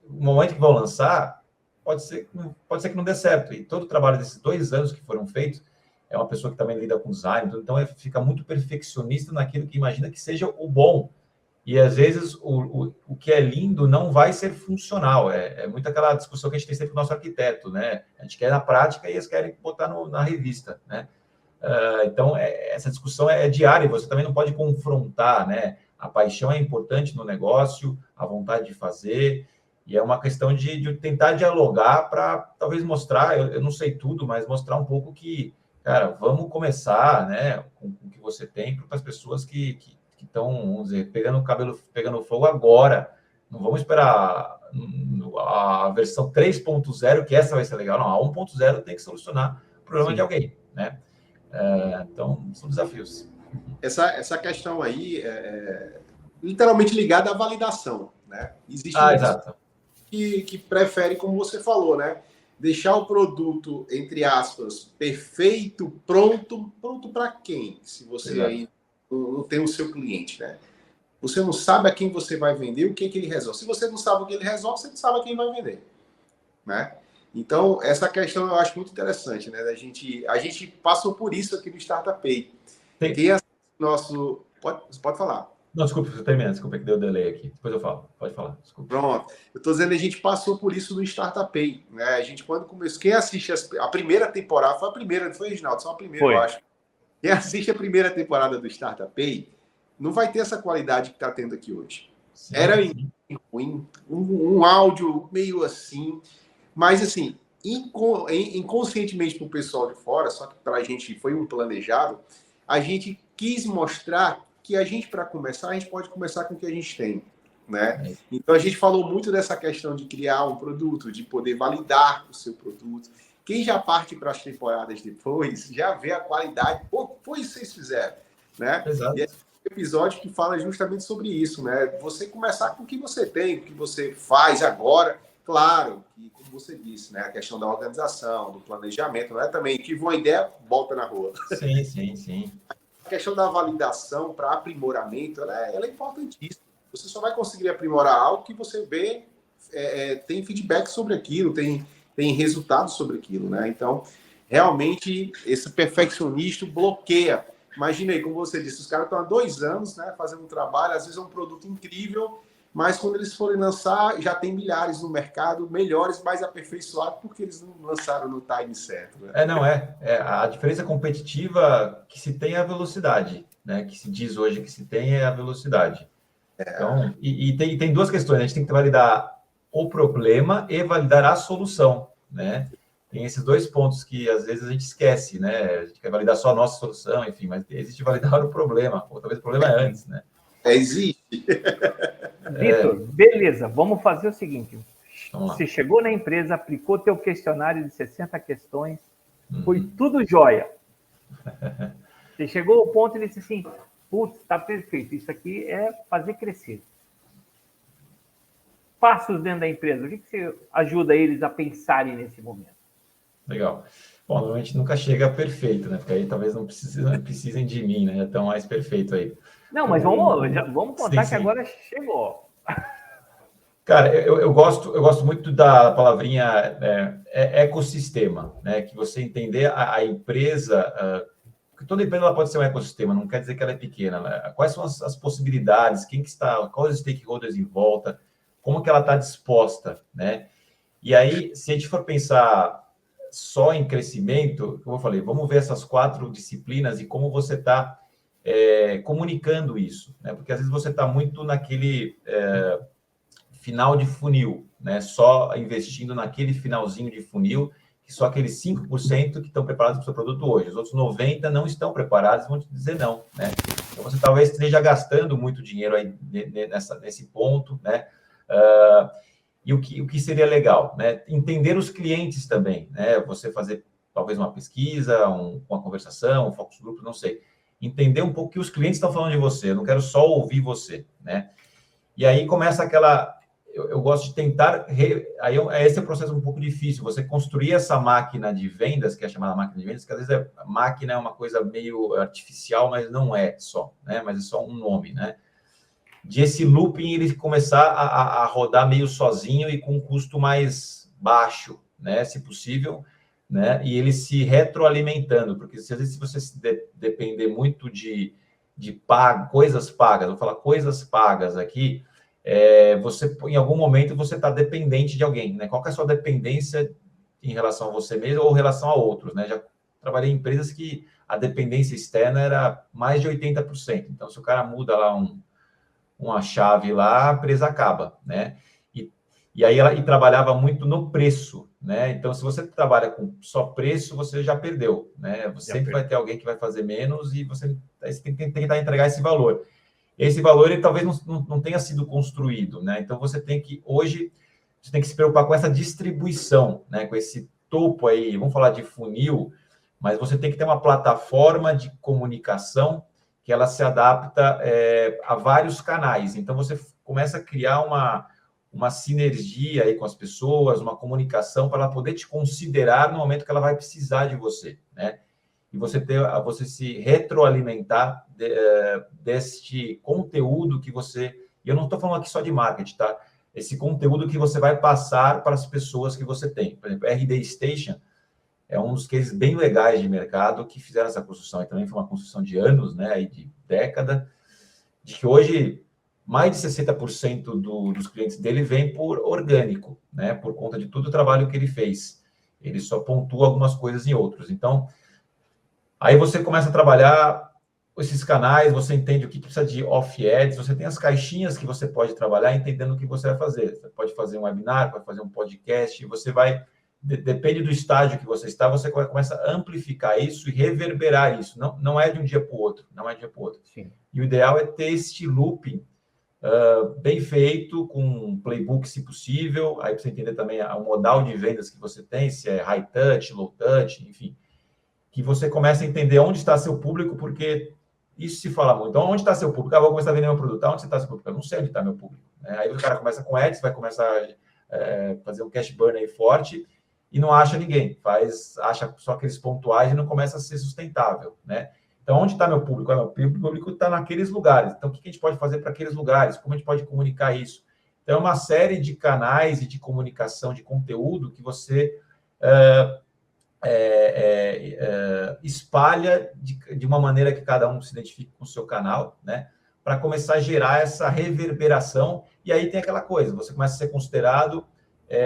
no momento que vão lançar, pode ser que não dê certo. E todo o trabalho desses 2 anos que foram feitos, é uma pessoa que também lida com design, então fica muito perfeccionista naquilo que imagina que seja o bom. E, às vezes, o que é lindo não vai ser funcional. É muito aquela discussão que a gente tem sempre com o nosso arquiteto, né? A gente quer na prática e eles querem botar na revista, né? Então, essa discussão é diária. Você também não pode confrontar, né? A paixão é importante no negócio, a vontade de fazer, e é uma questão de tentar dialogar para talvez mostrar, eu não sei tudo, mas mostrar um pouco que, cara, vamos começar, né? Com o que você tem para as pessoas que estão, vamos dizer, pegando fogo agora. Não vamos esperar a versão 3.0, que essa vai ser legal. Não, a 1.0 tem que solucionar o problema de alguém, né? Então, são desafios. Essa questão aí é literalmente ligada à validação, né? Existe exato. que prefere, como você falou, né? Deixar o produto, entre aspas, perfeito, pronto para quem? Se você aí não tem o seu cliente, né? Você não sabe a quem você vai vender, o que ele resolve. Se você não sabe o que ele resolve, você não sabe a quem vai vender, né? Então, essa questão eu acho muito interessante, né? A gente passou por isso aqui no Startup Pay. Quem assiste nosso... Pode falar. Não, desculpa, você termina. Desculpa que deu delay aqui. Depois eu falo. Pode falar. Desculpa. Pronto. Eu estou dizendo, a gente passou por isso no Startup Pay, né? A gente, quando começou... Quem assiste a primeira temporada, foi a primeira, não foi, Reginaldo? Só a primeira, eu acho. Quem assiste a primeira temporada do Startup Pay não vai ter essa qualidade que está tendo aqui hoje. Sim, era ruim, um áudio meio assim, mas assim, inconscientemente para o pessoal de fora, só que para a gente foi um planejado, a gente quis mostrar que a gente, para começar, a gente pode começar com o que a gente tem, né? Então a gente falou muito dessa questão de criar um produto, de poder validar o seu produto. Quem já parte para as temporadas depois, já vê a qualidade. Pô, foi isso que vocês fizeram, né? Exato. E é um episódio que fala justamente sobre isso, né? Você começar com o que você tem, o que você faz agora. Claro, que, como você disse, né? A questão da organização, do planejamento, não é também tive uma ideia, volta na rua. Sim. A questão da validação para aprimoramento, ela é importantíssima. Você só vai conseguir aprimorar algo que você vê, tem feedback sobre aquilo, tem resultados sobre aquilo, né? Então, realmente, esse perfeccionista bloqueia. Imagina aí, como você disse, os caras estão há 2 anos, né, fazendo um trabalho, às vezes é um produto incrível, mas quando eles forem lançar, já tem milhares no mercado, melhores, mais aperfeiçoados, porque eles não lançaram no time certo. Né? A diferença competitiva que se tem é a velocidade, né? Que se diz hoje que se tem é a velocidade. Então, e tem 2 questões, né? A gente tem que validar o problema e validar a solução, né? tem esses dois pontos que às vezes a gente esquece, né? A gente quer validar só a nossa solução, enfim, mas existe validar o problema, ou talvez o problema é antes, né? Existe. Vitor, beleza, vamos fazer o seguinte. Você chegou na empresa, aplicou teu questionário de 60 questões, foi tudo jóia. Você chegou ao ponto e disse assim, putz, tá perfeito, isso aqui é fazer crescer. Passos dentro da empresa, o que você ajuda eles a pensarem nesse momento? Legal. Bom, normalmente nunca chega perfeito, né? Porque aí talvez não precisem de mim, né? Já estão mais perfeito aí. Não, mas vamos contar que agora chegou. Cara, eu gosto muito da palavrinha ecossistema, né? Que você entender a empresa, que toda empresa ela pode ser um ecossistema, não quer dizer que ela é pequena, né? Quais são as possibilidades, quem que está, quais os stakeholders em volta, como que ela está disposta, né? E aí, se a gente for pensar só em crescimento, como eu falei, vamos ver essas 4 disciplinas e como você está comunicando isso, né? Porque às vezes você está muito naquele final de funil, né? Só investindo naquele finalzinho de funil, que só aqueles 5% que estão preparados para o seu produto hoje. Os outros 90% não estão preparados, vão te dizer não, né? Então você talvez esteja gastando muito dinheiro aí nesse ponto, né? E o que seria legal, né? Entender os clientes também, né? Você fazer talvez uma pesquisa, uma conversação, um focus group, não sei. Entender um pouco o que os clientes estão falando de você. Eu não quero só ouvir você, né? E aí começa aquela... Eu gosto de tentar... Esse é um processo um pouco difícil. Você construir essa máquina de vendas, que é chamada máquina de vendas, que às vezes a máquina é uma coisa meio artificial, mas não é só, né? Mas é só um nome, né? De esse looping ele começar a rodar meio sozinho e com um custo mais baixo, né? Se possível, né? E ele se retroalimentando, porque às vezes se você depender muito de coisas pagas, vou falar coisas pagas aqui, você em algum momento você está dependente de alguém, né? Qual que é a sua dependência em relação a você mesmo ou em relação a outros, né? Já trabalhei em empresas que a dependência externa era mais de 80%. Então, se o cara muda lá uma chave lá, a empresa acaba, né? E aí ela trabalhava muito no preço, né? Então, se você trabalha com só preço, você já perdeu, né? Você sempre vai ter alguém que vai fazer menos e você tem que tentar entregar esse valor. Esse valor, ele talvez não tenha sido construído, né? Então, hoje, você tem que se preocupar com essa distribuição, né? Com esse topo aí, vamos falar de funil, mas você tem que ter uma plataforma de comunicação que ela se adapta a vários canais. Então, você começa a criar uma sinergia aí com as pessoas, uma comunicação para ela poder te considerar no momento que ela vai precisar de você, né? E você se retroalimentar deste conteúdo que você... E eu não estou falando aqui só de marketing, tá? Esse conteúdo que você vai passar para as pessoas que você tem. Por exemplo, RD Station é um dos cases bem legais de mercado que fizeram essa construção. E também foi uma construção de anos, né? Aí de década, de que hoje mais de 60% dos clientes dele vem por orgânico, né? Por conta de todo o trabalho que ele fez. Ele só pontua algumas coisas em outros. Então, aí você começa a trabalhar esses canais, você entende o que precisa de off-ads, você tem as caixinhas que você pode trabalhar entendendo o que você vai fazer. Você pode fazer um webinar, pode fazer um podcast, você vai... Depende do estágio que você está, você começa a amplificar isso e reverberar isso. Não é de um dia para o outro, não é de um dia para o outro. Sim. E o ideal é ter este looping bem feito, com um playbook, se possível. Aí para você entender também o modal de vendas que você tem, se é high touch, low touch, enfim. Que você começa a entender onde está seu público, porque isso se fala muito. Então, onde está seu público? Vou começar a vender meu produto. Onde está seu público? Eu não sei onde está meu público. Aí o cara começa com ads, vai começar a fazer um cash burn aí forte, e não acha ninguém, acha só aqueles pontuais e não começa a ser sustentável, né? Então, onde está meu público? Meu público está naqueles lugares. Então, o que a gente pode fazer para aqueles lugares? Como a gente pode comunicar isso? Então, é uma série de canais e de comunicação, de conteúdo que você espalha de uma maneira que cada um se identifique com o seu canal, né? Para começar a gerar essa reverberação. E aí tem aquela coisa, você começa a ser considerado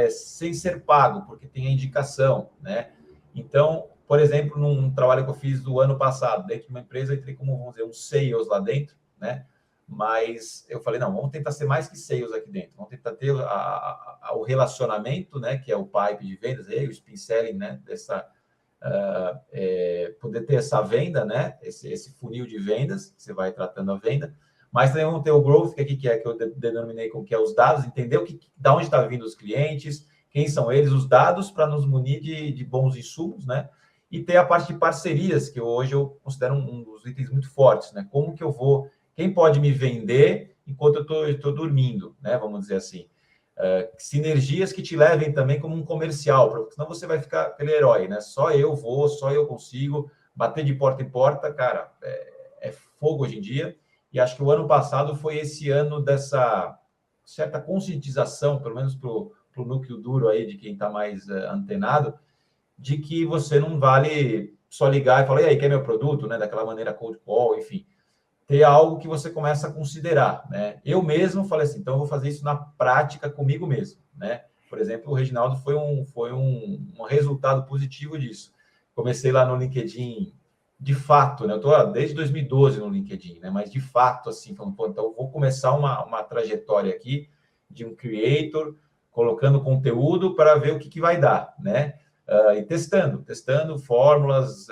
sem ser pago, porque tem a indicação, né? Então, por exemplo, num trabalho que eu fiz do ano passado, dentro de uma empresa, eu entrei como, vamos dizer, um sales lá dentro, né? Mas eu falei, não, vamos tentar ser mais que sales aqui dentro, vamos tentar ter o relacionamento, né, que é o pipe de vendas, aí, o spin selling, né, poder ter essa venda, né, esse funil de vendas, que você vai tratando a venda, mas também vamos ter o growth, que eu denominei como que é os dados, entender da onde está vindo os clientes, quem são eles, os dados para nos munir de bons insumos, né, e ter a parte de parcerias, que hoje eu considero um dos itens muito fortes, né, como que eu vou... Quem pode me vender enquanto eu estou dormindo, né? Vamos dizer assim. Sinergias que te levem também como um comercial, porque senão você vai ficar aquele herói, né? Só eu vou, só eu consigo bater de porta em porta, cara, é fogo hoje em dia. E acho que o ano passado foi esse ano dessa certa conscientização, pelo menos para o núcleo duro aí de quem está mais antenado, de que você não vale só ligar e falar, e aí, quer meu produto, né? Daquela maneira cold call, enfim. Ter algo que você começa a considerar, né? Eu mesmo falei assim, então eu vou fazer isso na prática comigo mesmo, né? Por exemplo, o Reginaldo foi um resultado positivo disso. Comecei lá no LinkedIn, de fato, né? Eu estou desde 2012 no LinkedIn, né? Mas de fato, assim, falando, pô, então eu vou começar uma trajetória aqui de um creator, colocando conteúdo para ver o que vai dar, né? E testando fórmulas,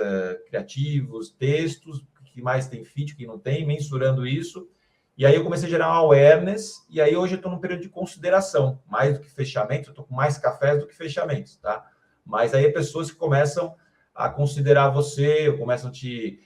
criativos, textos, que mais tem fit, que não tem, mensurando isso. E aí eu comecei a gerar uma awareness, e aí hoje eu estou num período de consideração, mais do que fechamento, eu estou com mais cafés do que fechamentos, tá? Mas aí é pessoas que começam a considerar você, começam a te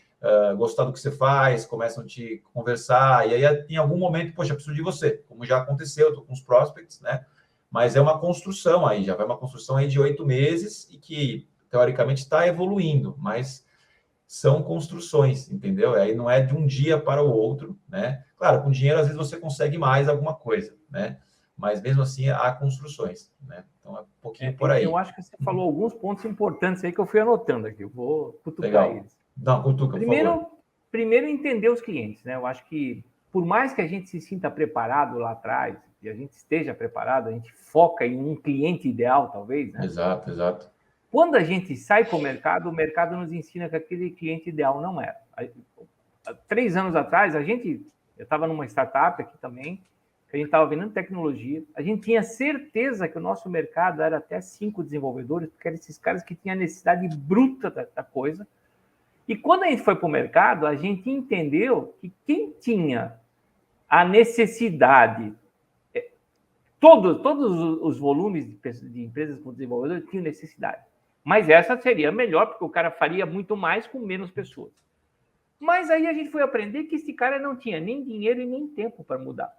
gostar do que você faz, começam a te conversar, e aí em algum momento, poxa, eu preciso de você, como já aconteceu, eu estou com os prospects, né? Mas é uma construção aí, já vai uma construção aí de 8 meses, e que, teoricamente, está evoluindo, mas são construções, entendeu? Aí não é de um dia para o outro, né? Claro, com dinheiro, às vezes, você consegue mais alguma coisa, né? Mas, mesmo assim, há construções, né? Então, é um pouquinho por aí. Eu acho que você falou alguns pontos importantes aí que eu fui anotando aqui. Eu vou cutucar Legal. Eles. Não, cutuca, por favor. Primeiro, entender os clientes, né? Eu acho que, por mais que a gente se sinta preparado lá atrás, e a gente esteja preparado, a gente foca em um cliente ideal, talvez, né? Exato, exato. Quando a gente sai para o mercado nos ensina que aquele cliente ideal não era. Há 3 anos atrás, eu estava numa startup aqui também, que a gente estava vendendo tecnologia, a gente tinha certeza que o nosso mercado era até 5 desenvolvedores, porque eram esses caras que tinham a necessidade bruta da coisa. E quando a gente foi para o mercado, a gente entendeu que quem tinha a necessidade, todos os volumes de empresas com desenvolvedores tinham necessidade. Mas essa seria melhor, porque o cara faria muito mais com menos pessoas. Mas aí a gente foi aprender que esse cara não tinha nem dinheiro e nem tempo para mudar.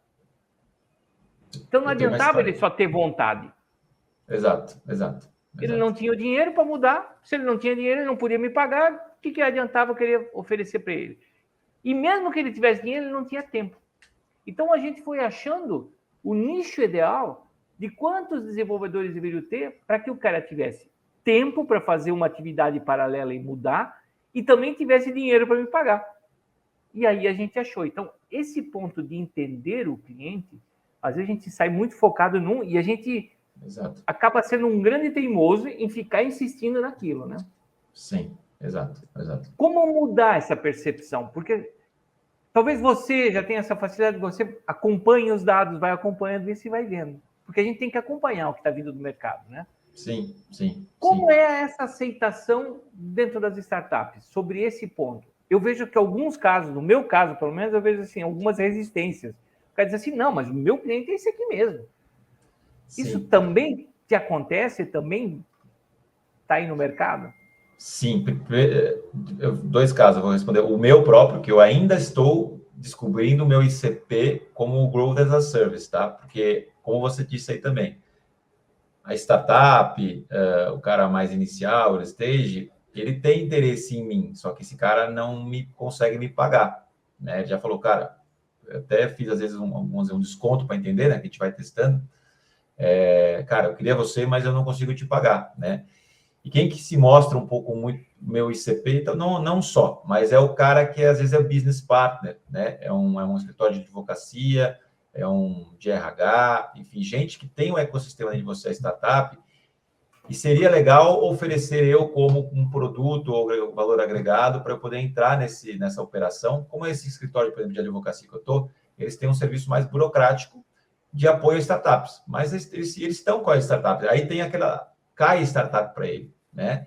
Então não adiantava ele só ter vontade. Exato. Ele não tinha o dinheiro para mudar. Se ele não tinha dinheiro, ele não podia me pagar. O que adiantava eu querer oferecer para ele? E mesmo que ele tivesse dinheiro, ele não tinha tempo. Então a gente foi achando o nicho ideal de quantos desenvolvedores deveriam ter para que o cara tivesse tempo para fazer uma atividade paralela e mudar, e também tivesse dinheiro para me pagar. E aí a gente achou. Então, esse ponto de entender o cliente, às vezes a gente sai muito focado num, e a gente acaba sendo um grande teimoso em ficar insistindo naquilo, né? Sim, exato. Como mudar essa percepção? Porque talvez você já tenha essa facilidade, você acompanha os dados, vai acompanhando isso e vai vendo. Porque a gente tem que acompanhar o que está vindo do mercado, né? Sim. Como é essa aceitação dentro das startups sobre esse ponto? Eu vejo que alguns casos, no meu caso, pelo menos, eu vejo assim, algumas resistências. O cara diz assim, não, mas o meu cliente é esse aqui mesmo. Sim. Isso também te acontece? Também está aí no mercado? Sim. 2 casos eu vou responder. O meu próprio, que eu ainda estou descobrindo o meu ICP como o Growth as a Service, tá? Porque, como você disse aí também, a startup, o cara mais inicial, o stage, ele tem interesse em mim, só que esse cara não consegue me pagar, né? Ele já falou, cara, eu até fiz às vezes um desconto para entender, né? Que a gente vai testando. Cara, eu queria você, mas eu não consigo te pagar, né? E quem que se mostra um pouco muito meu ICP, então não só, mas é o cara que às vezes é o business partner, né? É um escritório de advocacia, é um de RH, enfim, gente que tem um ecossistema de você, a startup, e seria legal oferecer eu como um produto ou valor agregado para eu poder entrar nessa operação, como esse escritório, por exemplo, de advocacia que eu estou, eles têm um serviço mais burocrático de apoio a startups. Mas eles estão com as startups. Aí tem cai startup para ele, né?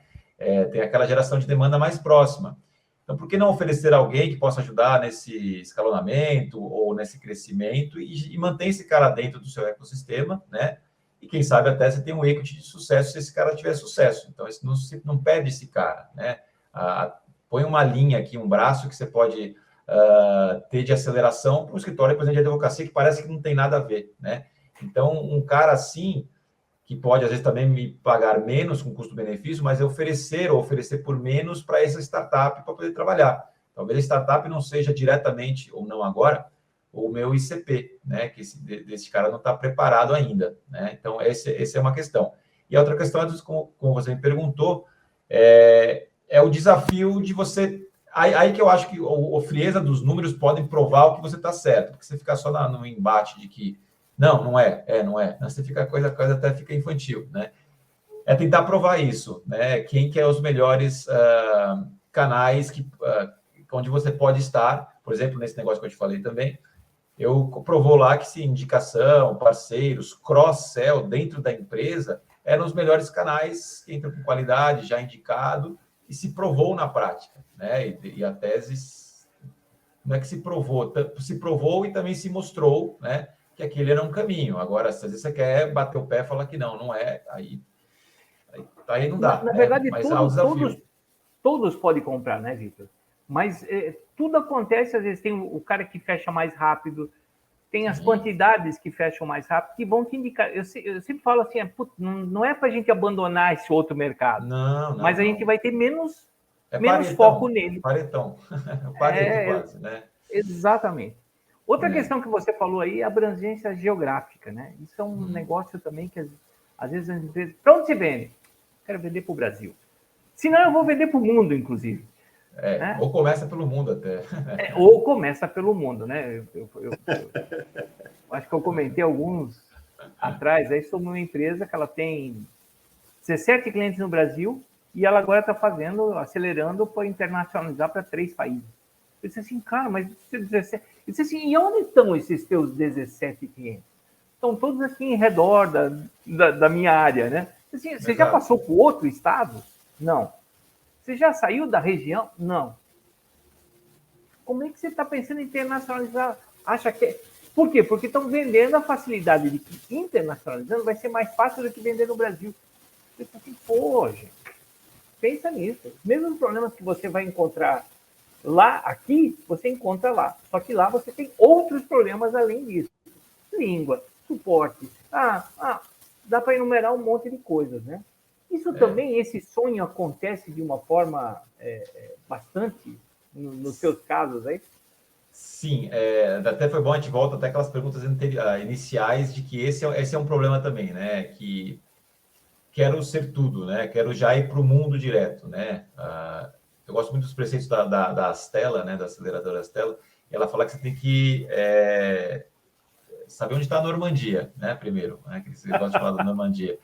Tem aquela geração de demanda mais próxima. Então, por que não oferecer alguém que possa ajudar nesse escalonamento ou nesse crescimento e manter esse cara dentro do seu ecossistema, né? E quem sabe até você tem um equity de sucesso se esse cara tiver sucesso. Então, não perde esse cara, né? Põe uma linha aqui, um braço que você pode ter de aceleração para um escritório, por exemplo, de advocacia, que parece que não tem nada a ver, né? Então, um cara assim, que pode, às vezes, também me pagar menos com custo-benefício, mas oferecer por menos para essa startup para poder trabalhar. Talvez a startup não seja diretamente, ou não agora, o meu ICP, né? Que desse cara não está preparado ainda, né? Então, essa é uma questão. E a outra questão, como você me perguntou, é o desafio de você... Aí que eu acho que a frieza dos números podem provar o que você está certo, porque você fica só no embate de que não é. Você fica, a coisa até fica infantil, né? É tentar provar isso, né? Quem que é os melhores canais onde você pode estar, por exemplo, nesse negócio que eu te falei também, eu provou lá que se indicação, parceiros, cross-sell dentro da empresa eram os melhores canais que entram com qualidade, já indicado, e se provou na prática, né? E a tese não é que se provou e também se mostrou, né? Que aquele era um caminho. Agora, se às vezes você quer bater o pé e falar que não é, aí não dá. Na verdade, mas há o desafio. Todos podem comprar, né, Vitor? Mas tudo acontece, às vezes tem o cara que fecha mais rápido, tem as quantidades que fecham mais rápido, que vão te indicar. Eu sempre falo assim, não é para a gente abandonar esse outro mercado, mas a gente vai ter menos foco nele. Paretão. Quase, né? Exatamente. Outra questão que você falou aí é a abrangência geográfica, né? Isso é um negócio também que, às vezes, as empresas... Para onde você vende? Quero vender para o Brasil. Se não, eu vou vender para o mundo, inclusive. Né? Ou começa pelo mundo até. Ou começa pelo mundo, né? Eu acho que eu comentei alguns atrás aí sobre uma empresa que ela tem 17 clientes no Brasil e ela agora está acelerando para internacionalizar para 3 países. Eu disse assim, cara, mas 17... Eu disse assim, e onde estão esses teus 17 clientes? Estão todos aqui em redor da minha área, né? Assim, você já passou por outro estado? Não. Você já saiu da região? Não. Como é que você está pensando em internacionalizar? Acha que... Por quê? Porque estão vendendo a facilidade de que internacionalizando vai ser mais fácil do que vender no Brasil. Você fala assim, pô, gente, pensa nisso. Os mesmos problemas que você vai encontrar aqui, você encontra lá. Só que lá você tem outros problemas além disso. Língua, suporte. Dá para enumerar um monte de coisas, né? Isso também, esse sonho acontece de uma forma bastante nos seus casos aí? Sim, até foi bom, a gente volta até aquelas perguntas iniciais de que esse é um problema também, né? Que quero ser tudo, né? Quero já ir para o mundo direto, né? Eu gosto muito dos preceitos da Astela, né? Da aceleradora Astela. Ela fala que você tem que saber onde está a Normandia, né? Primeiro, né? Que você gosta de falar da Normandia.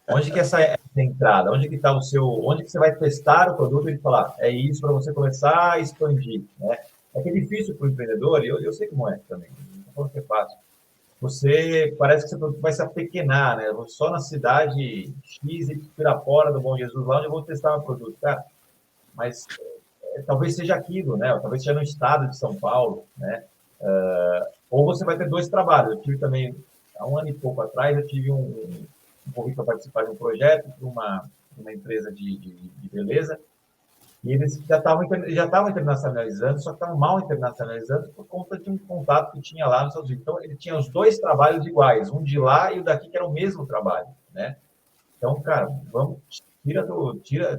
Onde que essa entrada? Onde que está onde que você vai testar o produto e falar, é isso para você começar a expandir, né? É que é difícil para o empreendedor, e eu sei como é também, não estou falando que é fácil. Parece que seu produto vai se apequenar, né? Só na cidade X e Pirapora do Bom Jesus, lá onde eu vou testar o produto, cara. Mas talvez seja aquilo, né? Talvez seja no estado de São Paulo, né? Ou você vai ter 2 trabalhos. Eu tive também, há 1 ano e pouco atrás, eu tive um convite para participar de um projeto para uma empresa de beleza, e eles já estavam internacionalizando, só que estavam mal internacionalizando por conta de um contato que tinha lá nos Estados Unidos. Então, ele tinha os 2 trabalhos iguais, um de lá e o daqui, que era o mesmo trabalho, né? Então, cara, vamos,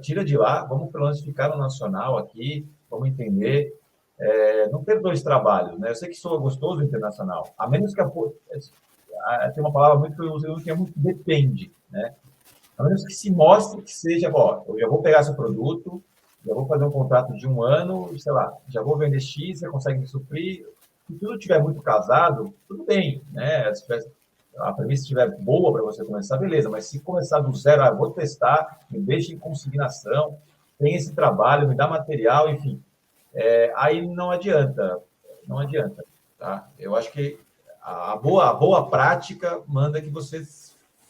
tira de lá, vamos pelo menos ficar no nacional aqui, vamos entender, não ter 2 trabalhos, né? Eu sei que soa gostoso o internacional, a menos que tem uma palavra muito que eu uso, que é muito depende, né? A menos que se mostre que seja, eu já vou pegar seu produto, já vou fazer um contrato de 1 ano, sei lá, já vou vender X, você consegue me suprir. Se tudo estiver muito casado, tudo bem, né? A premissa estiver boa para você começar, beleza, mas se começar do zero, vou testar, me deixa em consignação, tem esse trabalho, me dá material, enfim, aí não adianta, tá? Eu acho que a boa prática manda que você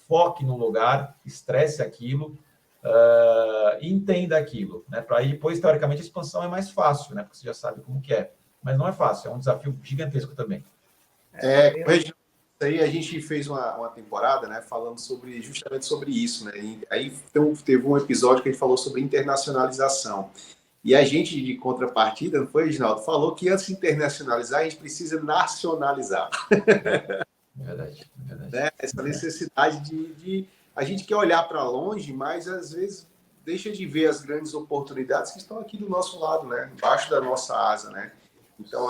foque no lugar, estresse aquilo, e entenda aquilo, né? Para aí, depois, teoricamente, a expansão é mais fácil, né? Porque você já sabe como que é. Mas não é fácil, é um desafio gigantesco também. Isso aí a gente fez uma temporada, né, falando justamente sobre isso, né? E aí então, teve um episódio que a gente falou sobre internacionalização. E a gente, de contrapartida, não foi, Reginaldo? Falou que antes de internacionalizar, a gente precisa nacionalizar. Verdade. Né? Essa necessidade a gente quer olhar para longe, mas às vezes deixa de ver as grandes oportunidades que estão aqui do nosso lado, né? Embaixo da nossa asa, né? Então,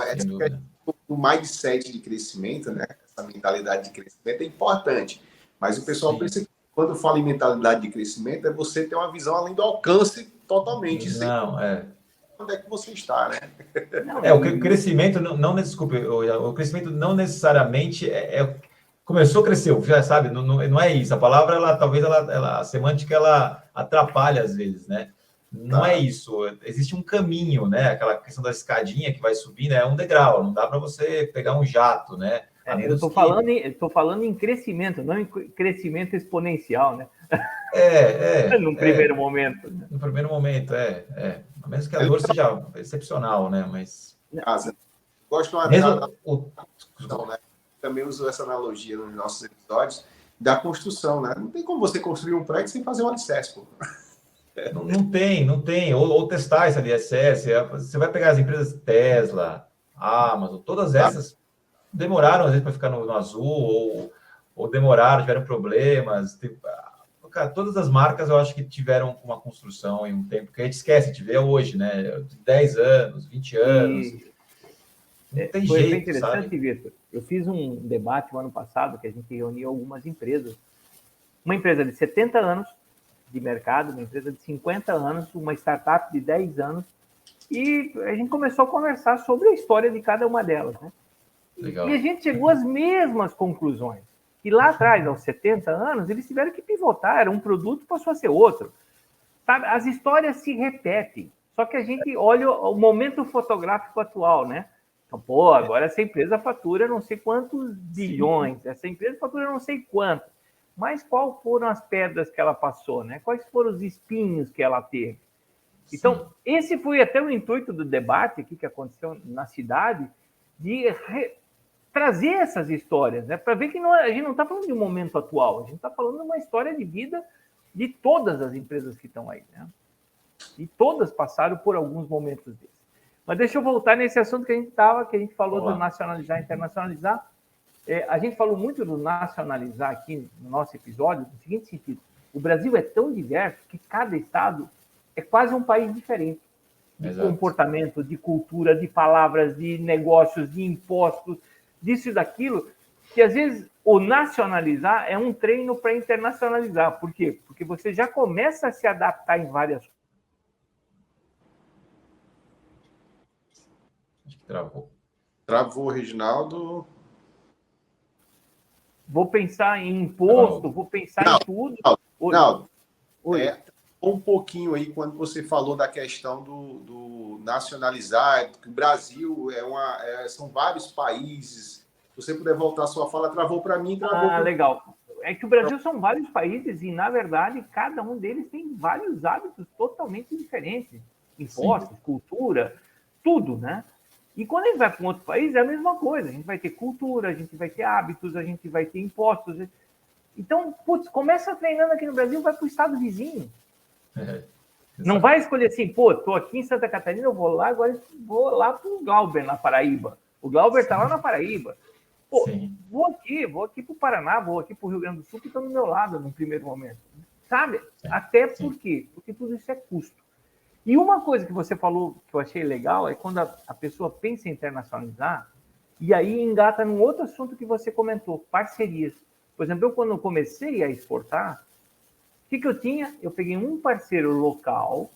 o mindset de crescimento, né? Essa mentalidade de crescimento é importante. Mas o pessoal pensa que quando fala em mentalidade de crescimento, é você ter uma visão além do alcance totalmente. Não, Onde é que você está, né? O crescimento desculpe, o crescimento não necessariamente começou, cresceu, já sabe, não é isso. A palavra, a semântica, ela atrapalha às vezes, né? Não é isso. Existe um caminho, né? Aquela questão da escadinha que vai subir, né? É um degrau, não dá para você pegar um jato, né? Eu estou falando em crescimento, não em crescimento exponencial, né? No primeiro momento. Né? No primeiro momento, A menos que a dor seja excepcional, né? Mas... Gosto de uma né? Também uso essa analogia nos nossos episódios da construção, né? Não tem como você construir um prédio sem fazer um alicerce, pô. Não tem. Ou testar esse alicerce. Você vai pegar as empresas Tesla, Amazon, todas essas demoraram, às vezes, para ficar no azul, ou demoraram, tiveram problemas. Cara, todas as marcas, eu acho que tiveram uma construção em um tempo que a gente esquece de ver hoje, né? 10 anos, 20 anos. Não tem jeito, foi interessante, sabe? Vitor. Eu fiz um debate no ano passado que a gente reuniu algumas empresas. Uma empresa de 70 anos de mercado, uma empresa de 50 anos, uma startup de 10 anos, e a gente começou a conversar sobre a história de cada uma delas, né? Legal. E a gente chegou às mesmas conclusões. E lá atrás, aos 70 anos, eles tiveram que pivotar, era um produto, passou a ser outro. Sabe? As histórias se repetem, só que a gente olha o momento fotográfico atual, né? Então, agora essa empresa fatura não sei quantos bilhões, essa empresa fatura não sei quanto. Mas quais foram as pedras que ela passou, né? Quais foram os espinhos que ela teve? Então, esse foi até o intuito do debate aqui que aconteceu na cidade, de trazer essas histórias, né? Para ver que a gente não está falando de um momento atual, a gente está falando de uma história de vida de todas as empresas que estão aí, né? E todas passaram por alguns momentos desses. Mas deixa eu voltar nesse assunto que a gente falou do nacionalizar, internacionalizar. A gente falou muito do nacionalizar aqui no nosso episódio, no seguinte sentido: o Brasil é tão diverso que cada estado é quase um país diferente. De comportamento, de cultura, de palavras, de negócios, de impostos, disso e daquilo, que às vezes o nacionalizar é um treino para internacionalizar. Por quê? Porque você já começa a se adaptar em várias coisas. Acho que travou. Travou, Reginaldo. Vou pensar em imposto, vou pensar em tudo. Não, um pouquinho aí quando você falou da questão do nacionalizar, que o Brasil são vários países. Se você puder voltar a sua fala, travou para mim, travou. Legal. É que o Brasil são vários países e, na verdade, cada um deles tem vários hábitos totalmente diferentes. Impostos, cultura, tudo, né? E quando a gente vai para um outro país, é a mesma coisa. A gente vai ter cultura, a gente vai ter hábitos, a gente vai ter impostos. Então, começa treinando aqui no Brasil, vai para o estado vizinho. Não vai escolher assim, estou aqui em Santa Catarina, eu vou lá, agora vou lá para o Glauber, na Paraíba. O Glauber está lá na Paraíba. Vou aqui para o Paraná, vou aqui para o Rio Grande do Sul, que estão do meu lado no primeiro momento. Sabe? Até por quê? Porque tudo isso é custo. E uma coisa que você falou que eu achei legal é quando a pessoa pensa em internacionalizar, e aí engata num outro assunto que você comentou, parcerias. Por exemplo, eu quando comecei a exportar, o que eu tinha? Eu peguei um parceiro local,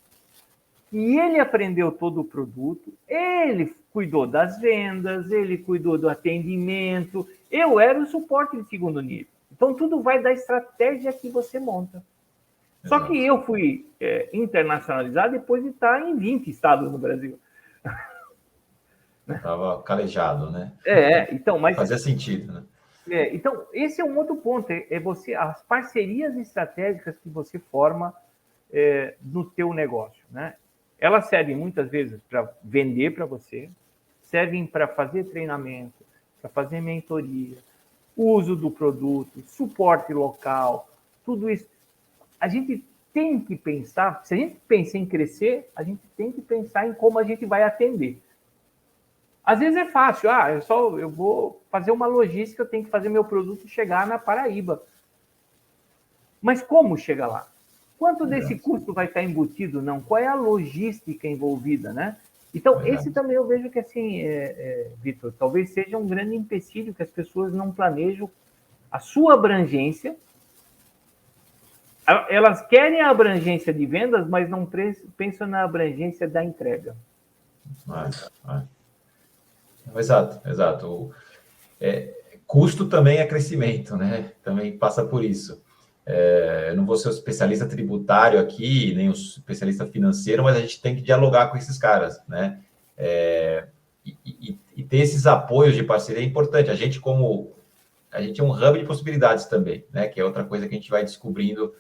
e ele aprendeu todo o produto, ele cuidou das vendas, ele cuidou do atendimento, eu era o suporte de segundo nível. Então, tudo vai da estratégia que você monta. Só que eu fui internacionalizar depois de estar em 20 estados no Brasil. Estava calejado, né? Então, mas... Fazia sentido, né? Então, esse é um outro ponto, as parcerias estratégicas que você forma no teu negócio, né? Elas servem muitas vezes para vender para você, servem para fazer treinamento, para fazer mentoria, uso do produto, suporte local, tudo isso. A gente tem que pensar, se a gente pensa em crescer, a gente tem que pensar em como a gente vai atender. Às vezes é fácil, eu vou fazer uma logística, eu tenho que fazer meu produto chegar na Paraíba. Mas como chega lá? Quanto desse custo vai estar embutido? Não? Qual é a logística envolvida, né? Então, esse também eu vejo que, assim, Vitor, talvez seja um grande empecilho que as pessoas não planejam a sua abrangência. Elas querem a abrangência de vendas, mas não pensam na abrangência da entrega. Exato. Custo também é crescimento, né? Também passa por isso. Eu não vou ser o especialista tributário aqui, nem o especialista financeiro, mas a gente tem que dialogar com esses caras, né? E ter esses apoios de parceria é importante. A gente é um hub de possibilidades também, né? Que é outra coisa que a gente vai descobrindo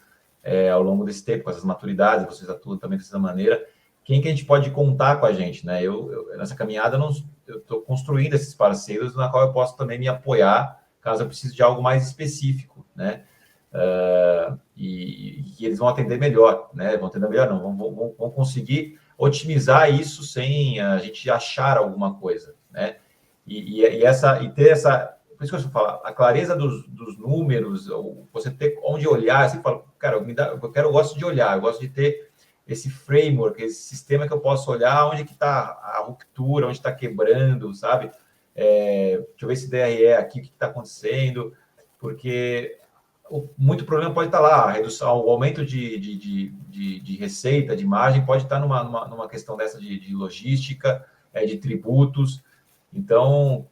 ao longo desse tempo, com essas maturidades, vocês atuam também dessa maneira. Quem que a gente pode contar com a gente, né? Eu nessa caminhada, eu estou construindo esses parceiros na qual eu posso também me apoiar, caso eu precise de algo mais específico, né? E eles vão atender melhor, né? Vão atender melhor, não, vão conseguir otimizar isso sem a gente achar alguma coisa, né? E ter essa, por isso que eu falo, a clareza dos números, você ter onde olhar, você fala, cara, eu gosto de olhar, eu gosto de ter esse framework, esse sistema que eu posso olhar onde que está a ruptura, onde está quebrando, sabe? Deixa eu ver esse DRE aqui, o que está acontecendo, porque muito problema pode estar lá, a redução, o aumento de receita, de margem, pode estar numa questão dessa de logística, de tributos. Então,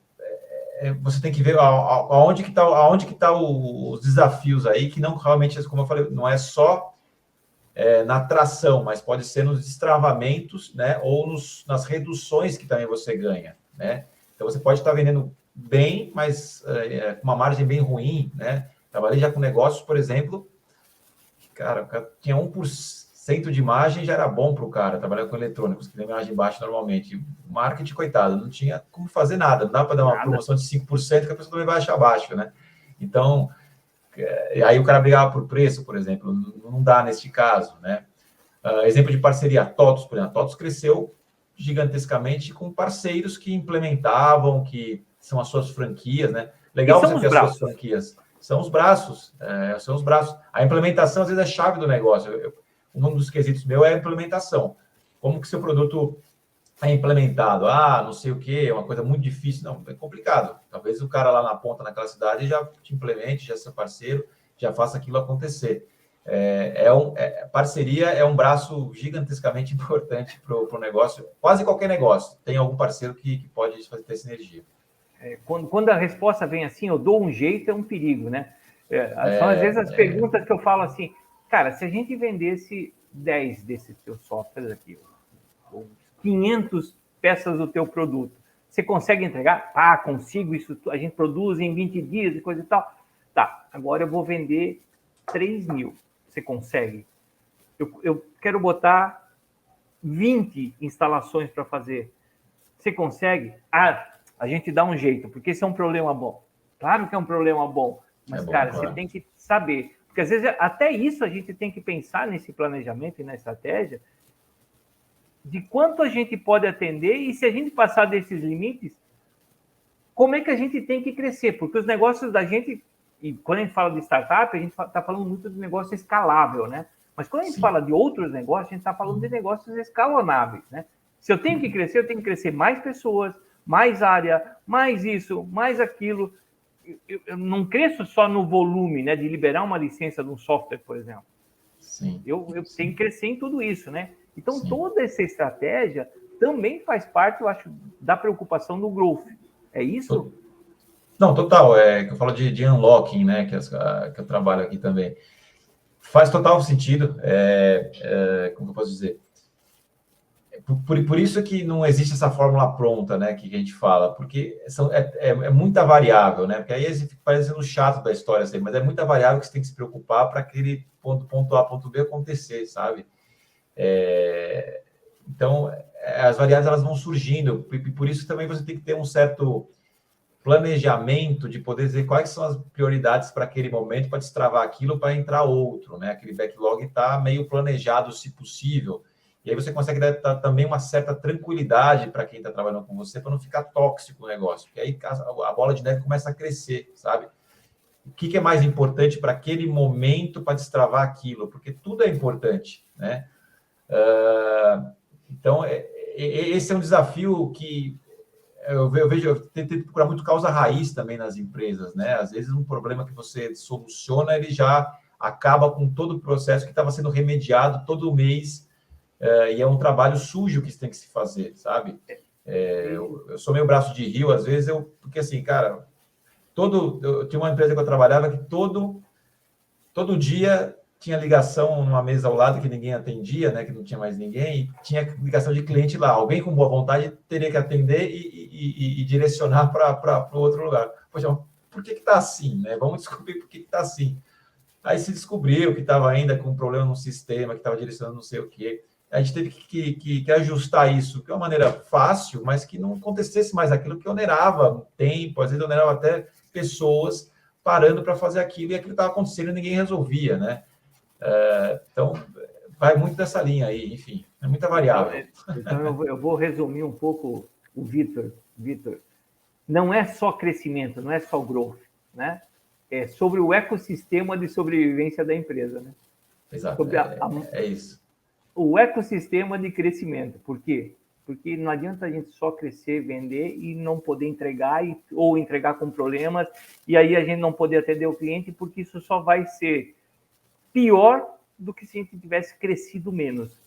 você tem que ver aonde que tá os desafios aí, que não realmente, como eu falei, não é só na tração, mas pode ser nos destravamentos, né, ou nas reduções que também você ganha, né? Então, você pode estar vendendo bem, mas com uma margem bem ruim, né? Trabalhei já com negócios, por exemplo, cara, o cara tinha 1% de margem, já era bom para o cara trabalhar com eletrônicos, que tem margem baixa normalmente. O marketing, coitado, não tinha como fazer nada, não dá para dar uma promoção de 5%, que a pessoa também vai achar baixo, né? Então, aí o cara brigava por preço, por exemplo, não dá neste caso, né? Exemplo de parceria, a TOTUS, por exemplo, a TOTUS cresceu gigantescamente com parceiros que implementavam, que são as suas franquias, né? Legal você ter as suas franquias. São os braços. A implementação, às vezes, é a chave do negócio. Um dos quesitos meu é a implementação. Como que seu produto é implementado? Não sei o quê, é uma coisa muito difícil. Não, é complicado. Talvez o cara lá na ponta, naquela cidade, já te implemente, já seja parceiro, já faça aquilo acontecer. Parceria é um braço gigantescamente importante para o negócio. Quase qualquer negócio tem algum parceiro que pode fazer sinergia. Quando a resposta vem assim, eu dou um jeito, é um perigo, né? São às vezes as perguntas que eu falo assim, cara, se a gente vendesse 10 desses teus softwares aqui, ou 500 peças do teu produto, você consegue entregar? Consigo, isso a gente produz em 20 dias e coisa e tal. Tá, agora eu vou vender 3.000. Você consegue? Eu quero botar 20 instalações para fazer. Você consegue? A gente dá um jeito, porque esse é um problema bom. Claro que é um problema bom, mas, cara, você tem que saber. Porque, às vezes, até isso a gente tem que pensar nesse planejamento e na estratégia de quanto a gente pode atender e, se a gente passar desses limites, como é que a gente tem que crescer. Porque os negócios da gente, e quando a gente fala de startup, a gente está falando muito de negócio escalável, né? Mas quando a gente fala de outros negócios, a gente está falando de negócios escalonáveis, né? Se eu tenho que crescer, eu tenho que crescer mais pessoas, mais área, mais isso, mais aquilo. Eu não cresço só no volume, né, de liberar uma licença de um software, por exemplo. Sim. Eu tenho que crescer em tudo isso, né? Então, toda essa estratégia também faz parte, eu acho, da preocupação do growth. É isso? Não, total. Que eu falo de unlocking, né, que eu trabalho aqui também. Faz total sentido. Como eu posso dizer? por isso que não existe essa fórmula pronta, né, que a gente fala, porque é muita variável, né? Porque aí fica parecendo chato da história, assim, mas é muita variável que você tem que se preocupar para aquele ponto A, ponto B acontecer, sabe? Então, as variáveis elas vão surgindo, e por isso também você tem que ter um certo planejamento de poder dizer quais são as prioridades para aquele momento, para destravar aquilo, para entrar outro, né? Aquele backlog está meio planejado, se possível. E aí você consegue dar também uma certa tranquilidade para quem está trabalhando com você, para não ficar tóxico o negócio. Porque aí a bola de neve começa a crescer, sabe? O que é mais importante para aquele momento para destravar aquilo? Porque tudo é importante, né? Então, esse é um desafio que eu tento procurar muito causa raiz também nas empresas, né? Às vezes um problema que você soluciona, ele já acaba com todo o processo que estava sendo remediado todo mês, e é um trabalho sujo que tem que se fazer, sabe? Eu sou meio braço de rio, às vezes, porque assim, cara, eu tinha uma empresa que eu trabalhava que todo dia tinha ligação numa mesa ao lado que ninguém atendia, né? Que não tinha mais ninguém, e tinha ligação de cliente lá. Alguém com boa vontade teria que atender e direcionar para o outro lugar. Poxa, por que está assim, né? Vamos descobrir por que está assim. Aí se descobriu que estava ainda com um problema no sistema, que estava direcionando não sei o quê. A gente teve que ajustar isso de uma maneira fácil, mas que não acontecesse mais aquilo que onerava tempo, às vezes onerava até pessoas parando para fazer aquilo, e aquilo estava acontecendo e ninguém resolvia, né? Então, vai muito dessa linha aí, enfim, é muita variável. Então eu vou resumir um pouco o Vitor. Não é só crescimento, não é só growth, né? É sobre o ecossistema de sobrevivência da empresa, né? Exato, é isso. O ecossistema de crescimento. Por quê? Porque não adianta a gente só crescer, vender e não poder entregar, ou entregar com problemas, e aí a gente não poder atender o cliente, porque isso só vai ser pior do que se a gente tivesse crescido menos.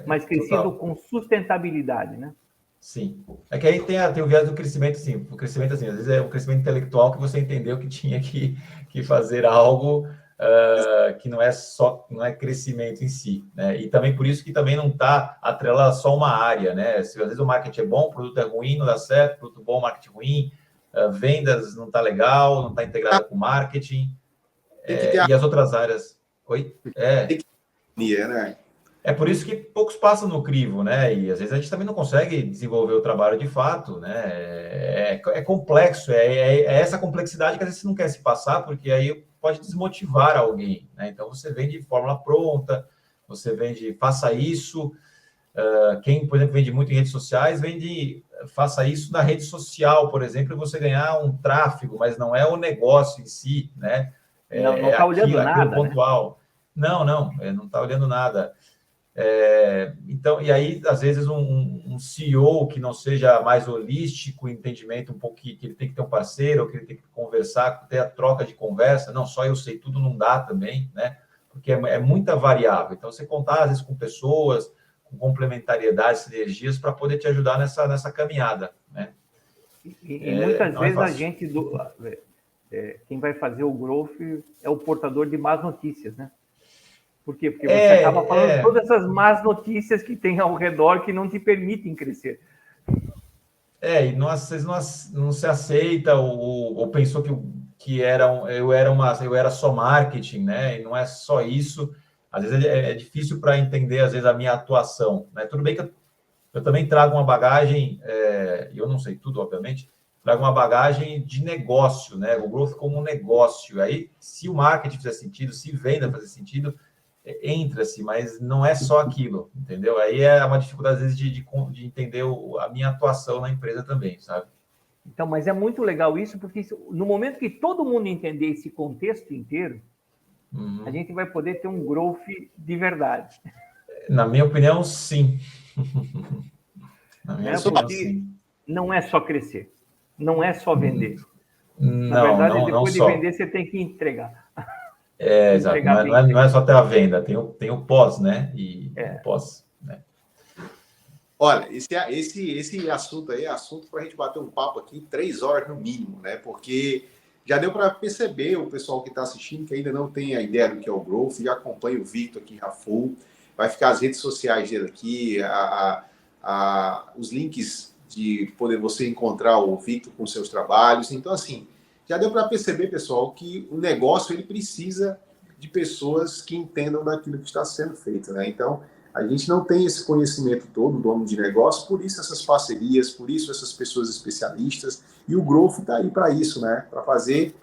Mas crescido total, com sustentabilidade, né? Sim. É que aí tem o viés do crescimento, sim. O crescimento, assim, às vezes é um crescimento intelectual que você entendeu que tinha que fazer algo que não é crescimento em si, né? E também por isso que também não está atrelado só uma área, né? Se às vezes o marketing é bom, o produto é ruim, não dá certo, produto bom, marketing ruim, vendas não está legal, não está integrada com marketing, e as outras áreas. Oi? Tem que ter, né? É por isso que poucos passam no crivo, né? E às vezes a gente também não consegue desenvolver o trabalho de fato, né? É complexo, é essa complexidade que às vezes você não quer se passar, porque aí pode desmotivar alguém, né? Então você vende fórmula pronta, você vende, faça isso. Quem, por exemplo, vende muito em redes sociais, faça isso na rede social, por exemplo, e você ganhar um tráfego, mas não é o negócio em si, né? Não está olhando nada, aquilo pontual. Né? Não está olhando nada. Então, e aí, às vezes, um CEO que não seja mais holístico, entendimento um pouco que ele tem que ter um parceiro, ou que ele tem que conversar, ter a troca de conversa, não, só eu sei tudo não dá também, né? Porque é muita variável. Então, você contar, às vezes, com pessoas, com complementariedade, sinergias, para poder te ajudar nessa caminhada, né? E muitas vezes a gente, quem vai fazer o growth é o portador de más notícias, né? Por quê? Porque você acaba falando todas essas más notícias que tem ao redor que não te permitem crescer. E vocês não se aceita ou pensou que eu era só marketing, né? E não é só isso. Às vezes é difícil para entender, às vezes, a minha atuação, né? Tudo bem que eu também trago uma bagagem, eu não sei tudo, obviamente, trago uma bagagem de negócio, né? O growth como um negócio. Aí, se o marketing fizer sentido, se venda fazer sentido, entra-se, mas não é só aquilo, entendeu? Aí é uma dificuldade, às vezes, de entender a minha atuação na empresa também, sabe? Então, mas é muito legal isso, porque no momento que todo mundo entender esse contexto inteiro, a gente vai poder ter um growth de verdade. Na minha opinião, sim. Na minha opinião, sim. Não é só crescer, não é só vender. Na verdade, depois de vender, você tem que entregar. Exato. Não é só ter a venda, tem o pós, né? O pós, né? Olha, esse assunto aí é assunto para a gente bater um papo aqui 3 horas no mínimo, né? Porque já deu para perceber, o pessoal que está assistindo, que ainda não tem a ideia do que é o growth, já acompanha o Victor aqui, a full. vai ficar as redes sociais dele aqui, os links de poder você encontrar o Victor com seus trabalhos. Então, assim, já deu para perceber, pessoal, que o negócio ele precisa de pessoas que entendam daquilo que está sendo feito, né? Então, a gente não tem esse conhecimento todo, dono de negócio, por isso essas parcerias, por isso essas pessoas especialistas, e o Growth está aí para isso, né? Para fazer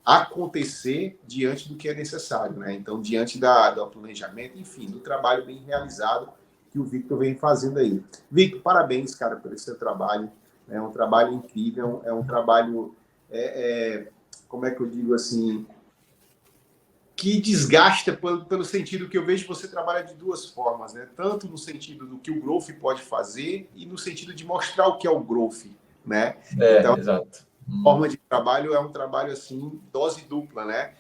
acontecer diante do que é necessário, né? Então, diante do planejamento, enfim, do trabalho bem realizado que o Victor vem fazendo aí. Victor, parabéns, cara, pelo seu trabalho. É um trabalho incrível, é um trabalho, como é que eu digo assim, que desgasta pelo sentido que eu vejo que você trabalha de duas formas, né? Tanto no sentido do que o Growth pode fazer e no sentido de mostrar o que é o Growth, né? Então, exato. A forma de trabalho é um trabalho, assim, dose dupla, né?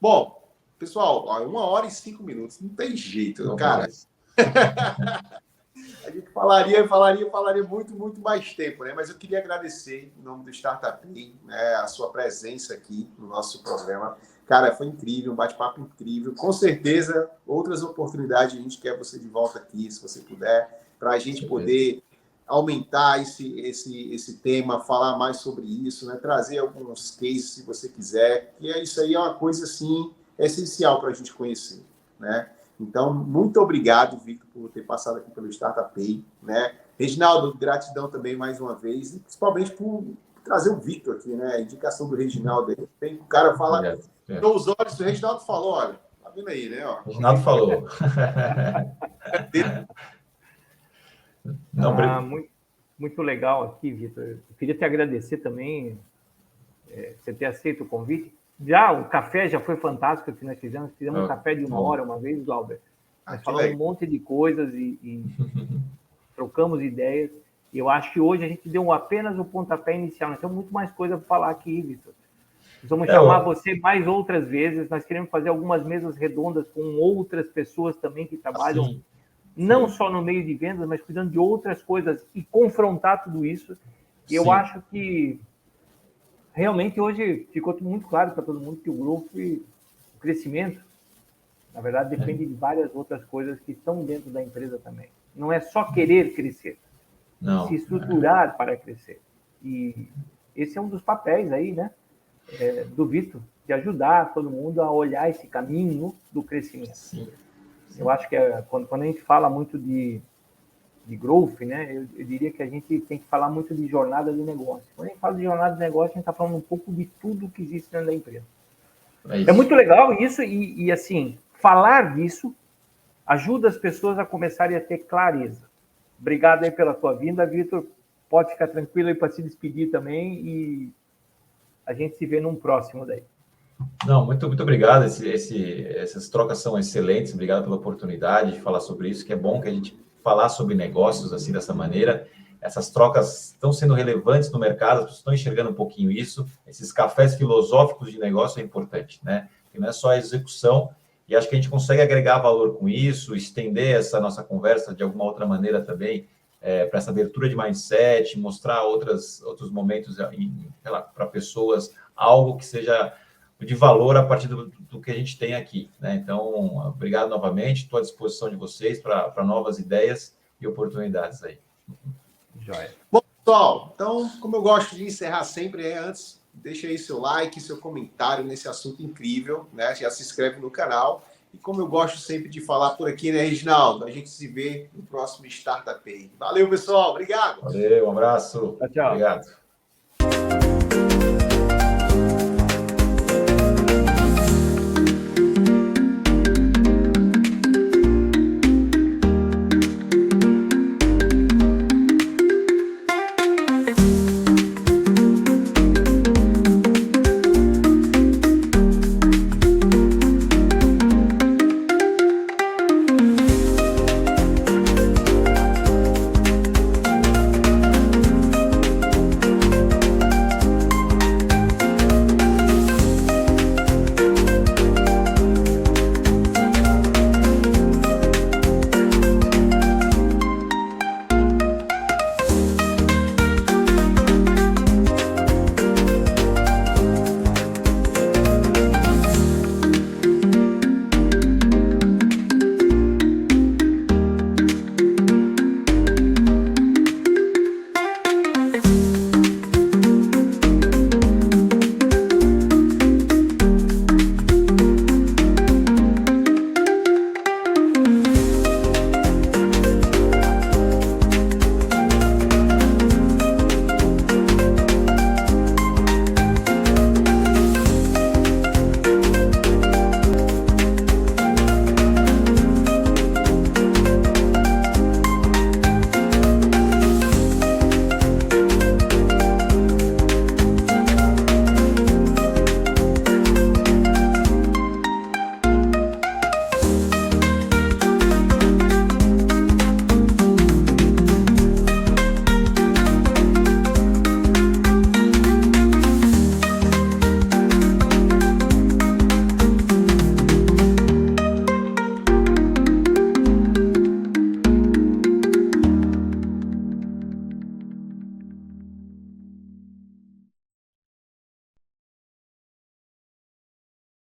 Bom, pessoal, 1h05, não tem jeito, não, cara. A gente falaria muito, muito mais tempo, né? Mas eu queria agradecer, em nome do Startup, né, a sua presença aqui no nosso programa. Cara, foi incrível, um bate-papo incrível. Com certeza, outras oportunidades a gente quer você de volta aqui, se você puder, para a gente poder aumentar esse tema, falar mais sobre isso, né? Trazer alguns cases, se você quiser. E isso aí é uma coisa, assim, essencial para a gente conhecer, né? Então, muito obrigado, Victor, por ter passado aqui pelo Startup, né? Reginaldo, gratidão também mais uma vez, e principalmente por trazer o Victor aqui, né? A indicação do Reginaldo aí. Tem o cara fala, os olhos do Reginaldo falou, olha, tá vendo aí, né? Ó, Reginaldo falou. Muito legal aqui, Victor. Eu queria te agradecer também, você ter aceito o convite. Já o café já foi fantástico que nós fizemos. Fizemos um café de 1 hora uma vez, Glauber. Nós falamos um monte de coisas e trocamos ideias. E eu acho que hoje a gente deu apenas o pontapé inicial. Nós temos muito mais coisa para falar aqui, Victor. Nós vamos chamar você mais outras vezes. Nós queremos fazer algumas mesas redondas com outras pessoas também que trabalham não só no meio de vendas, mas cuidando de outras coisas e confrontar tudo isso. E eu acho que realmente hoje ficou muito claro para todo mundo que o Growth, o crescimento, na verdade, depende de várias outras coisas que estão dentro da empresa também. Não é só querer crescer, se estruturar para crescer. E esse é um dos papéis aí, né, do Victor, de ajudar todo mundo a olhar esse caminho do crescimento. Eu acho que quando a gente fala muito de growth, né, eu diria que a gente tem que falar muito de jornada de negócio. Quando a gente fala de jornada de negócio, a gente está falando um pouco de tudo que existe dentro da empresa. É muito legal isso e, assim, falar disso ajuda as pessoas a começarem a ter clareza. Obrigado aí pela tua vinda, Victor. Pode ficar tranquilo aí para se despedir também e a gente se vê num próximo daí. Não, muito obrigado. Essas trocas são excelentes. Obrigado pela oportunidade de falar sobre isso, que é bom que a gente falar sobre negócios assim dessa maneira. Essas trocas estão sendo relevantes no mercado, as pessoas estão enxergando um pouquinho isso. Esses cafés filosóficos de negócio é importante, né? Que não é só a execução, e acho que a gente consegue agregar valor com isso, estender essa nossa conversa de alguma outra maneira também, para essa abertura de mindset, mostrar outros momentos para pessoas, algo que seja de valor a partir do que a gente tem aqui, né? Então, obrigado novamente, estou à disposição de vocês para novas ideias e oportunidades aí. Joia. Bom, pessoal, então, como eu gosto de encerrar sempre, antes, deixa aí seu like, seu comentário nesse assunto incrível, né? Já se inscreve no canal. E como eu gosto sempre de falar por aqui, né, Reginaldo? A gente se vê no próximo Startup. Valeu, pessoal. Obrigado. Valeu, um abraço. Tchau. Obrigado.